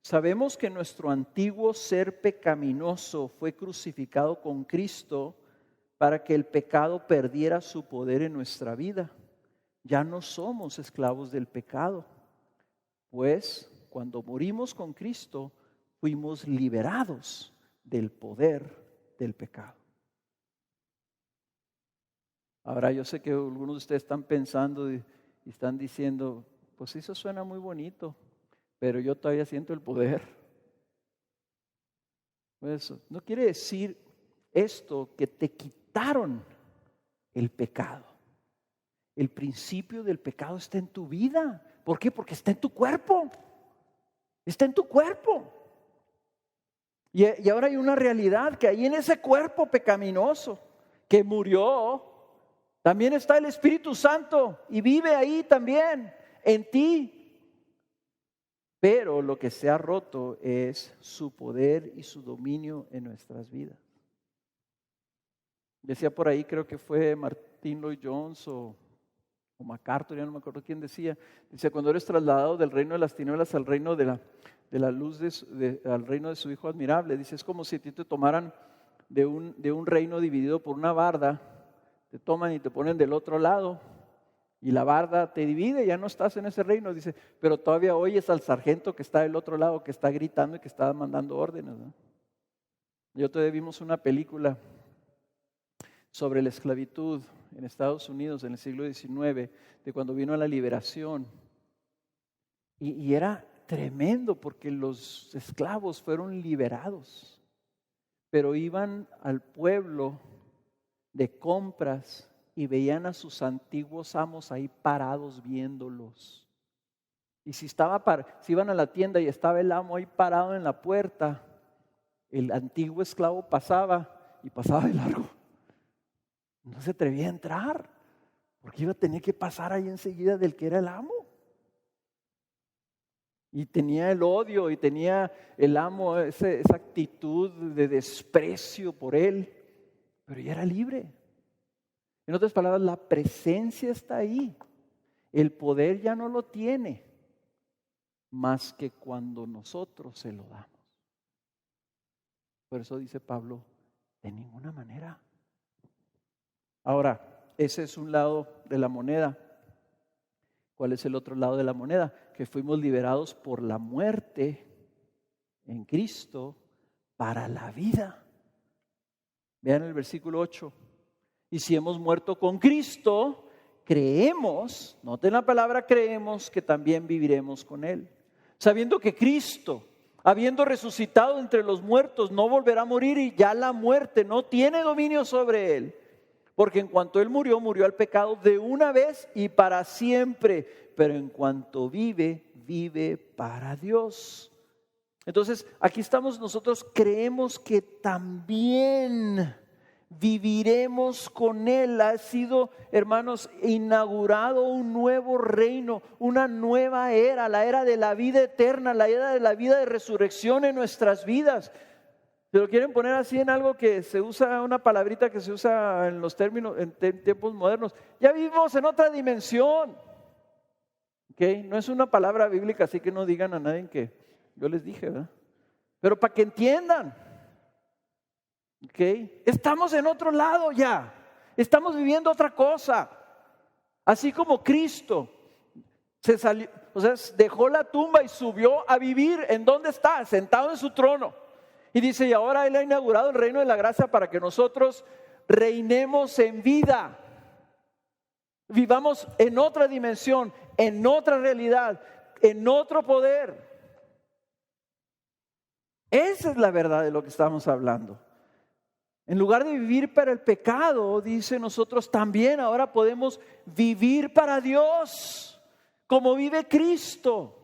sabemos que nuestro antiguo ser pecaminoso fue crucificado con Cristo para que el pecado perdiera su poder en nuestra vida. Ya no somos esclavos del pecado, pues cuando morimos con Cristo fuimos liberados del poder del pecado. Ahora yo sé que algunos de ustedes están pensando y están diciendo, pues eso suena muy bonito, pero yo todavía siento el poder. Pues no quiere decir esto que te quitaron el pecado. El principio del pecado está en tu vida. ¿Por qué? Porque está en tu cuerpo. Está en tu cuerpo. Y ahora hay una realidad que ahí en ese cuerpo pecaminoso que murió, también está el Espíritu Santo y vive ahí también en ti. Pero lo que se ha roto es su poder y su dominio en nuestras vidas. Decía por ahí, creo que fue Martin Lloyd Jones o MacArthur, ya no me acuerdo quién decía. Dice, cuando eres trasladado del reino de las tinieblas al reino de la luz, al reino de su Hijo admirable, dice, es como si a ti te tomaran de un reino dividido por una barda, te toman y te ponen del otro lado y la barda te divide, ya no estás en ese reino, dice, pero todavía oyes al sargento que está del otro lado, que está gritando y que está mandando órdenes, ¿no? Y otra vez vimos una película sobre la esclavitud en Estados Unidos en el siglo XIX, de cuando vino la liberación. Y era tremendo porque los esclavos fueron liberados, pero iban al pueblo de compras y veían a sus antiguos amos ahí parados viéndolos. Y si iban a la tienda y estaba el amo ahí parado en la puerta, el antiguo esclavo pasaba y pasaba de largo. No se atrevía a entrar porque iba a tener que pasar ahí enseguida del que era el amo. Y tenía el odio y tenía el amo esa actitud de desprecio por él, pero ya era libre. En otras palabras, la presencia está ahí. El poder ya no lo tiene más que cuando nosotros se lo damos. Por eso dice Pablo, de ninguna manera. Ahora, ese es un lado de la moneda. ¿Cuál es el otro lado de la moneda? Que fuimos liberados por la muerte en Cristo para la vida. Vean el versículo 8. Y si hemos muerto con Cristo, creemos, noten la palabra creemos, que también viviremos con Él. Sabiendo que Cristo, Habiendo resucitado entre los muertos, no volverá a morir y ya la muerte no tiene dominio sobre él. Porque en cuanto él murió, murió al pecado de una vez y para siempre. Pero en cuanto vive, vive para Dios. Entonces, aquí estamos nosotros, creemos que también viviremos con Él. Ha sido, hermanos, inaugurado un nuevo reino, una nueva era, la era de la vida eterna, la era de la vida de resurrección en nuestras vidas. Se lo quieren poner así en algo que se usa, una palabrita que se usa en los términos, en tiempos modernos. Ya vivimos en otra dimensión. ¿Okay? No es una palabra bíblica, así que no digan a nadie que yo les dije, ¿verdad? Pero para que entiendan. ¿Okay? Estamos en otro lado ya. Estamos viviendo otra cosa. Así como Cristo se salió, o sea, dejó la tumba y subió a vivir. ¿En dónde está? Sentado en su trono. Y dice, y ahora Él ha inaugurado el reino de la gracia para que nosotros reinemos en vida. Vivamos en otra dimensión, en otra realidad, en otro poder. Esa es la verdad de lo que estamos hablando. En lugar de vivir para el pecado, dice, nosotros también ahora podemos vivir para Dios, como vive Cristo.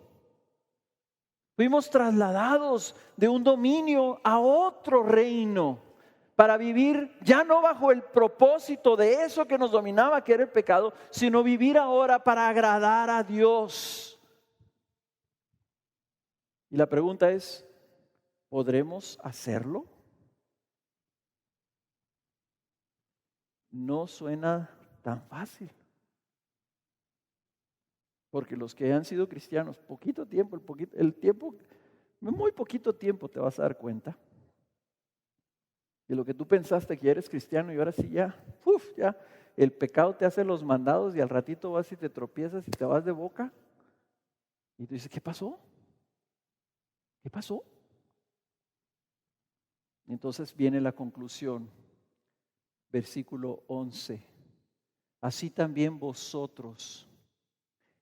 Fuimos trasladados de un dominio a otro reino para vivir ya no bajo el propósito de eso que nos dominaba, que era el pecado, sino vivir ahora para agradar a Dios. Y la pregunta es, ¿podremos hacerlo? No suena tan fácil. Porque los que han sido cristianos, poquito tiempo, muy poquito tiempo te vas a dar cuenta de lo que tú pensaste que eres cristiano y ahora sí ya el pecado te hace los mandados y al ratito vas y te tropiezas y te vas de boca y tú dices, ¿qué pasó? ¿Qué pasó? Entonces viene la conclusión, versículo 11. Así también vosotros,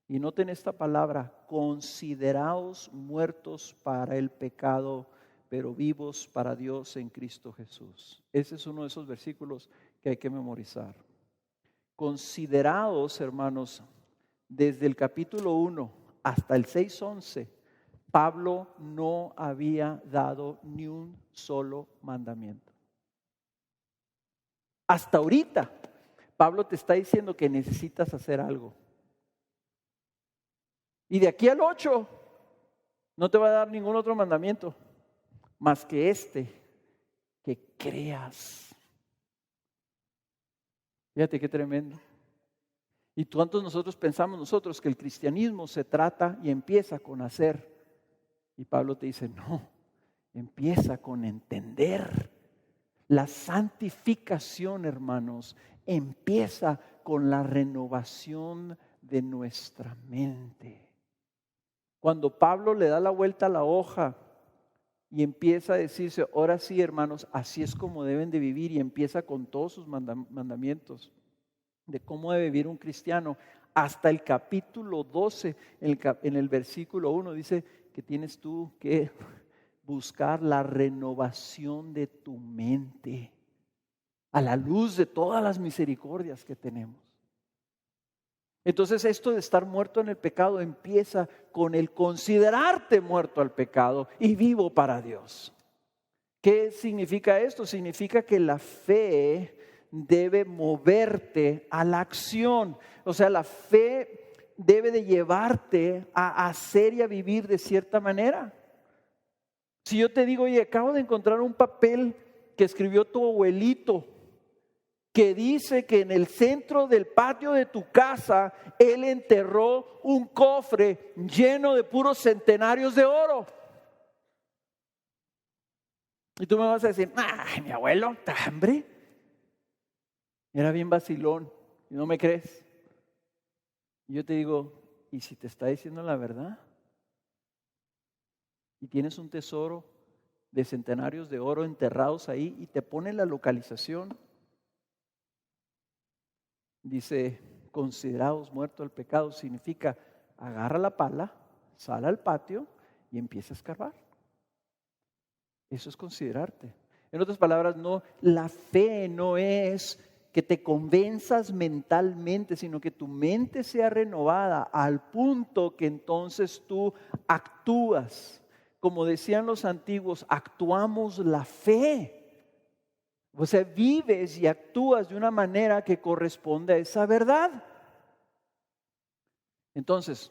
y noten esta palabra, consideraos muertos para el pecado, pero vivos para Dios en Cristo Jesús. Ese es uno de esos versículos que hay que memorizar. Consideraos, hermanos, desde el capítulo 1 hasta el 6:11, Pablo no había dado ni un solo mandamiento. Hasta ahorita, Pablo te está diciendo que necesitas hacer algo. Y de aquí al 8, no te va a dar ningún otro mandamiento, más que que creas. Fíjate qué tremendo. ¿Y cuántos nosotros pensamos que el cristianismo se trata y empieza con hacer? Y Pablo te dice, no, empieza con entender. La santificación, hermanos, empieza con la renovación de nuestra mente. Cuando Pablo le da la vuelta a la hoja y empieza a decirse, ahora sí, hermanos, así es como deben de vivir, y empieza con todos sus mandamientos de cómo debe vivir un cristiano, hasta el capítulo 12, en el versículo 1, dice que tienes tú que buscar la renovación de tu mente a la luz de todas las misericordias que tenemos. Entonces esto de estar muerto en el pecado empieza con el considerarte muerto al pecado y vivo para Dios. ¿Qué significa esto? Significa que la fe debe moverte a la acción. O sea, la fe debe de llevarte a hacer y a vivir de cierta manera. Si yo te digo, oye, acabo de encontrar un papel que escribió tu abuelito, que dice que en el centro del patio de tu casa, él enterró un cofre lleno de puros centenarios de oro. Y tú me vas a decir, ay, mi abuelo, hambre. Era bien vacilón, ¿y no me crees? Y yo te digo, ¿y si te está diciendo la verdad? Y tienes un tesoro de centenarios de oro enterrados ahí y te pone la localización. Dice, considerados muertos al pecado, significa agarra la pala, sal al patio y empieza a escarbar. Eso es considerarte. En otras palabras, no, la fe no es que te convenzas mentalmente, sino que tu mente sea renovada al punto que entonces tú actúas. Como decían los antiguos, actuamos la fe. O sea, vives y actúas de una manera que corresponde a esa verdad. Entonces,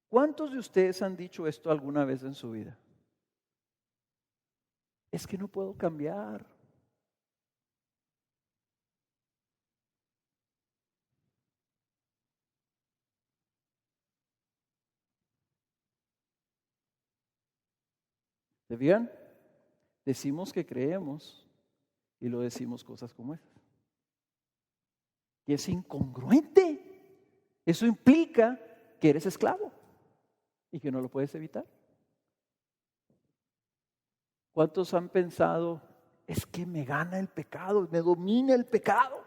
¿cuántos de ustedes han dicho esto alguna vez en su vida? Es que no puedo cambiar. ¿Se fijan? Decimos que creemos y lo decimos cosas como esas. Y es incongruente. Eso implica que eres esclavo y que no lo puedes evitar. ¿Cuántos han pensado, es que me gana el pecado, me domina el pecado?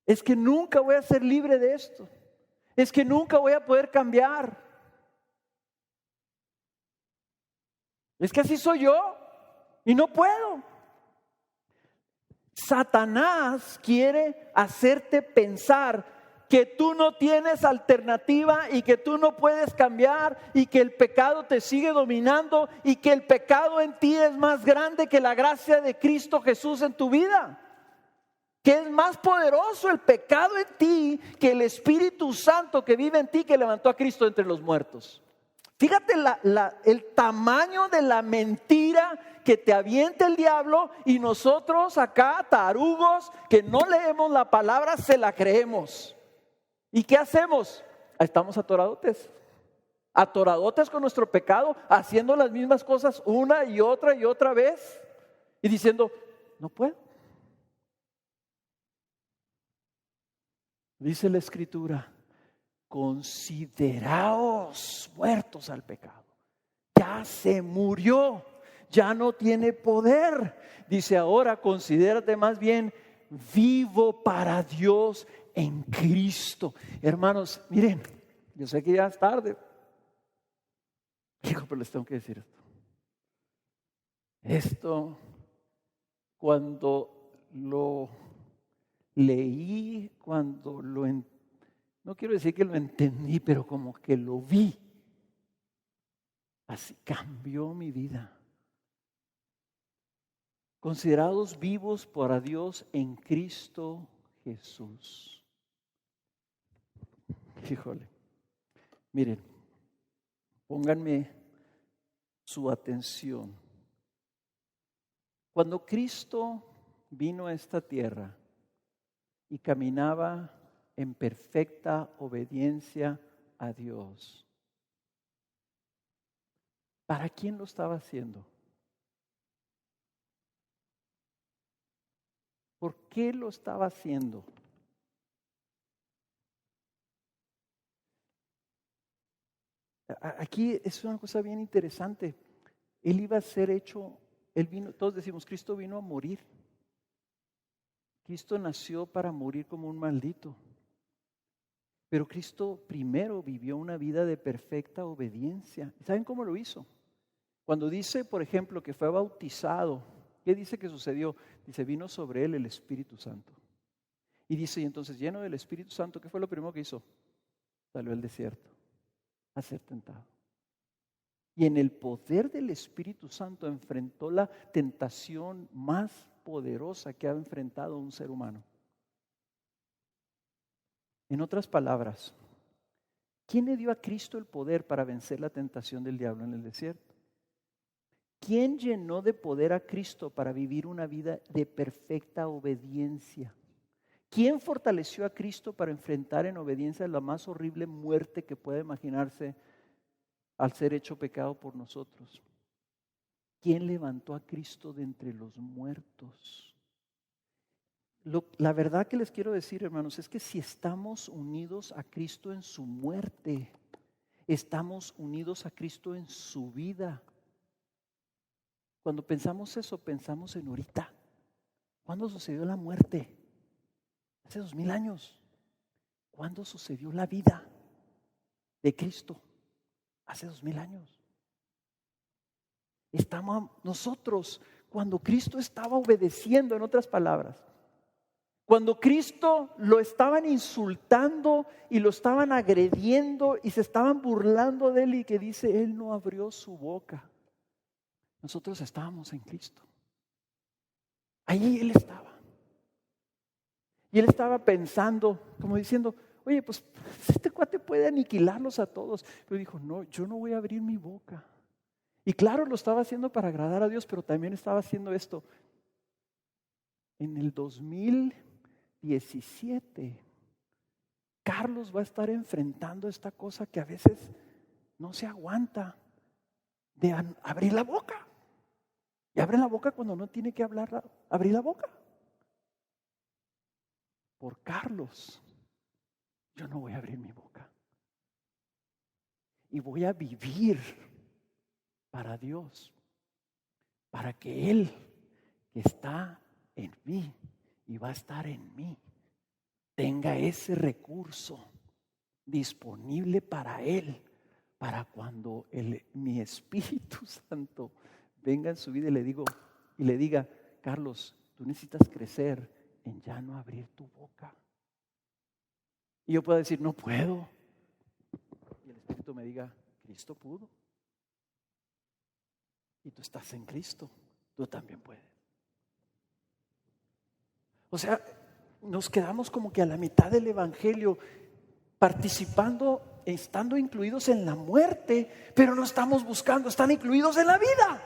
Es que nunca voy a ser libre de esto. Es que nunca voy a poder cambiar. Es que así soy yo y no puedo. Satanás quiere hacerte pensar que tú no tienes alternativa y que tú no puedes cambiar y que el pecado te sigue dominando y que el pecado en ti es más grande que la gracia de Cristo Jesús en tu vida. Que es más poderoso el pecado en ti que el Espíritu Santo que vive en ti, que levantó a Cristo entre los muertos. Fíjate el tamaño de la mentira que te avienta el diablo y nosotros acá, tarugos, que no leemos la palabra, se la creemos. ¿Y qué hacemos? Estamos atoradotes. Atoradotes con nuestro pecado, haciendo las mismas cosas una y otra vez y diciendo, no puedo. Dice la Escritura, consideraos muertos al pecado. Ya se murió, ya no tiene poder. Dice ahora, considérate más bien vivo para Dios en Cristo. Hermanos, miren, yo sé que ya es tarde. Hijo, pero les tengo que decir esto. Esto, cuando lo leí, no quiero decir que lo entendí, pero como que lo vi. Así cambió mi vida. Considerados vivos para Dios en Cristo Jesús. Híjole, miren, pónganme su atención. Cuando Cristo vino a esta tierra y caminaba en perfecta obediencia a Dios, ¿para quién lo estaba haciendo? ¿Por qué lo estaba haciendo? Aquí es una cosa bien interesante. Él iba a ser hecho, él vino, todos decimos, Cristo vino a morir. Cristo nació para morir como un maldito. Pero Cristo primero vivió una vida de perfecta obediencia. ¿Saben cómo lo hizo? Cuando dice, por ejemplo, que fue bautizado, ¿qué dice que sucedió? Dice, vino sobre él el Espíritu Santo. Y dice, y entonces lleno del Espíritu Santo, ¿qué fue lo primero que hizo? Salió al desierto a ser tentado. Y en el poder del Espíritu Santo enfrentó la tentación más poderosa que ha enfrentado un ser humano. En otras palabras, ¿quién le dio a Cristo el poder para vencer la tentación del diablo en el desierto? ¿Quién llenó de poder a Cristo para vivir una vida de perfecta obediencia? ¿Quién fortaleció a Cristo para enfrentar en obediencia la más horrible muerte que pueda imaginarse al ser hecho pecado por nosotros? ¿Quién levantó a Cristo de entre los muertos? La verdad que les quiero decir, hermanos, es que si estamos unidos a Cristo en su muerte, estamos unidos a Cristo en su vida. Cuando pensamos eso, pensamos en ahorita. ¿Cuándo sucedió la muerte? Hace 2000 años. ¿Cuándo sucedió la vida de Cristo? Hace 2000 años. Estamos nosotros, cuando Cristo estaba obedeciendo, en otras palabras, cuando Cristo lo estaban insultando y lo estaban agrediendo y se estaban burlando de él y que dice, él no abrió su boca. Nosotros estábamos en Cristo. Allí él estaba. Y él estaba pensando, como diciendo, oye, pues este cuate puede aniquilarlos a todos. Pero dijo, no, yo no voy a abrir mi boca. Y claro, lo estaba haciendo para agradar a Dios, pero también estaba haciendo esto. En el 2017, Carlos va a estar enfrentando esta cosa que a veces no se aguanta de abrir la boca. Y abre la boca cuando no tiene que hablar, abrir la boca. Por Carlos, yo no voy a abrir mi boca. Y voy a vivir para Dios, para que Él, que está en mí y va a estar en mí, tenga ese recurso disponible para Él, para cuando mi Espíritu Santo venga en su vida y le diga, Carlos, tú necesitas crecer en ya no abrir tu boca. Y yo puedo decir, no puedo. Y el Espíritu me diga, Cristo pudo. Y tú estás en Cristo, tú también puedes. O sea, nos quedamos como que a la mitad del Evangelio, participando, estando incluidos en la muerte, pero no estamos buscando, están incluidos en la vida.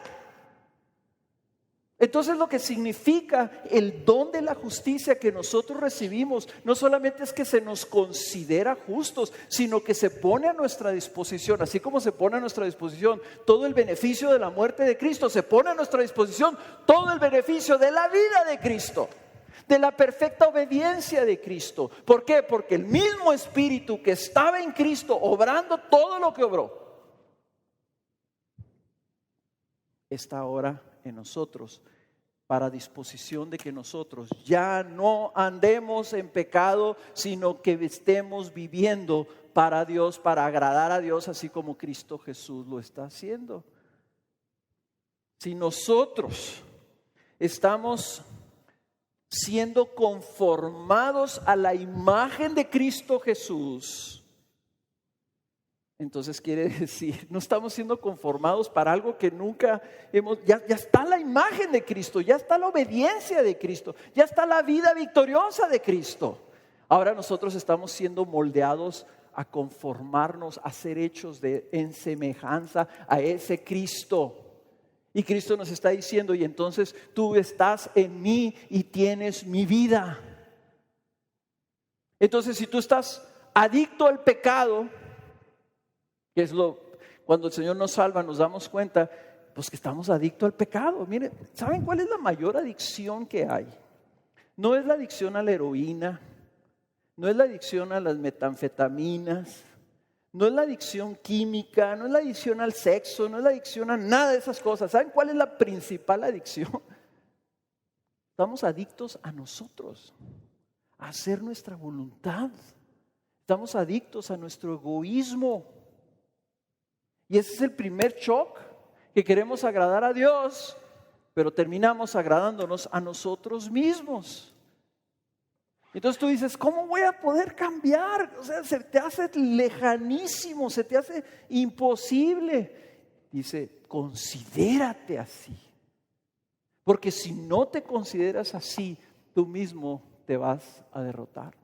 Entonces lo que significa el don de la justicia que nosotros recibimos, no solamente es que se nos considera justos, sino que se pone a nuestra disposición, así como se pone a nuestra disposición todo el beneficio de la muerte de Cristo, se pone a nuestra disposición todo el beneficio de la vida de Cristo, de la perfecta obediencia de Cristo. ¿Por qué? Porque el mismo Espíritu que estaba en Cristo obrando todo lo que obró, está ahora en nosotros, para disposición de que nosotros ya no andemos en pecado, sino que estemos viviendo para Dios, para agradar a Dios, así como Cristo Jesús lo está haciendo. Si nosotros estamos siendo conformados a la imagen de Cristo Jesús, entonces quiere decir, no estamos siendo conformados para algo que nunca ya está la imagen de Cristo, ya está la obediencia de Cristo, ya está la vida victoriosa de Cristo. Ahora nosotros estamos siendo moldeados a conformarnos, a ser hechos en semejanza a ese Cristo. Y Cristo nos está diciendo, y entonces tú estás en mí y tienes mi vida. Entonces si tú estás adicto al pecado, que es cuando el Señor nos salva, nos damos cuenta, pues que estamos adictos al pecado. Miren, ¿saben cuál es la mayor adicción que hay? No es la adicción a la heroína, no es la adicción a las metanfetaminas, no es la adicción química, no es la adicción al sexo, no es la adicción a nada de esas cosas. ¿Saben cuál es la principal adicción? Estamos adictos a nosotros, a hacer nuestra voluntad. Estamos adictos a nuestro egoísmo. Y ese es el primer shock, que queremos agradar a Dios, pero terminamos agradándonos a nosotros mismos. Entonces tú dices, ¿cómo voy a poder cambiar? O sea, se te hace lejanísimo, se te hace imposible. Dice, considérate así. Porque si no te consideras así, tú mismo te vas a derrotar.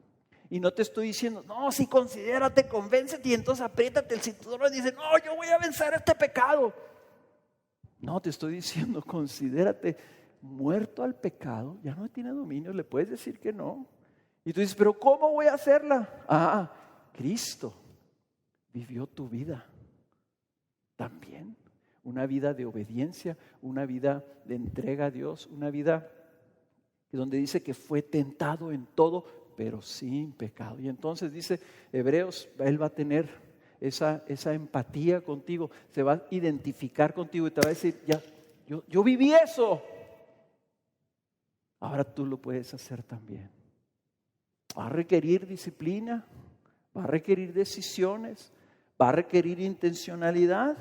Y no te estoy diciendo, no, sí, considérate, convéncete y entonces apriétate el cinturón y dices, no, yo voy a vencer este pecado. No, te estoy diciendo, considérate muerto al pecado, ya no tiene dominio, le puedes decir que no. Y tú dices, pero ¿cómo voy a hacerla? Cristo vivió tu vida también. Una vida de obediencia, una vida de entrega a Dios, una vida donde dice que fue tentado en todo, pero sin pecado. Y entonces dice Hebreos, Él va a tener esa empatía contigo, se va a identificar contigo y te va a decir, ya, yo viví eso. Ahora tú lo puedes hacer también. Va a requerir disciplina, va a requerir decisiones, va a requerir intencionalidad.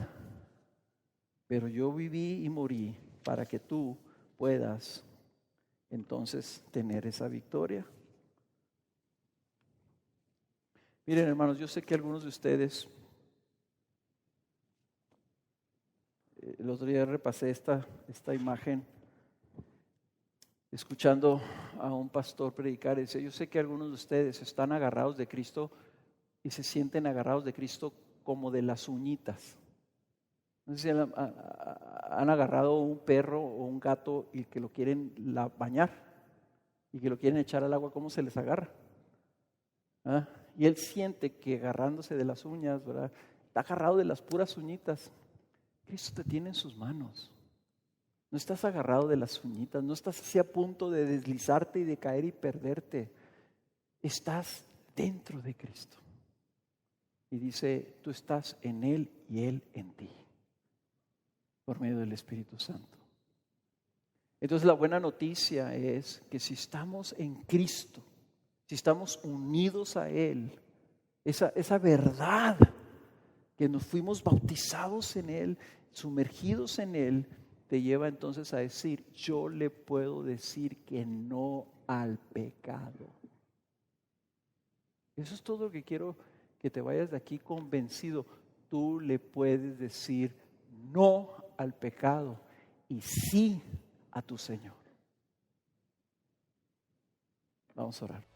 pero yo viví y morí para que tú puedas entonces tener esa victoria. Miren, hermanos, yo sé que algunos de ustedes, el otro día repasé esta imagen, escuchando a un pastor predicar, y dice, yo sé que algunos de ustedes están agarrados de Cristo y se sienten agarrados de Cristo como de las uñitas. No sé si han agarrado un perro o un gato y que lo quieren bañar y que lo quieren echar al agua, ¿cómo se les agarra? ¿Ah? Y él siente que agarrándose de las uñas, ¿verdad? Está agarrado de las puras uñitas. Cristo te tiene en sus manos. No estás agarrado de las uñitas, no estás así a punto de deslizarte y de caer y perderte. Estás dentro de Cristo. Y dice, tú estás en Él y Él en ti, por medio del Espíritu Santo. Entonces la buena noticia es que si estamos en Cristo, si estamos unidos a Él, esa verdad que nos fuimos bautizados en Él, sumergidos en Él, te lleva entonces a decir, yo le puedo decir que no al pecado. Eso es todo lo que quiero que te vayas de aquí convencido. Tú le puedes decir no al pecado y sí a tu Señor. Vamos a orar.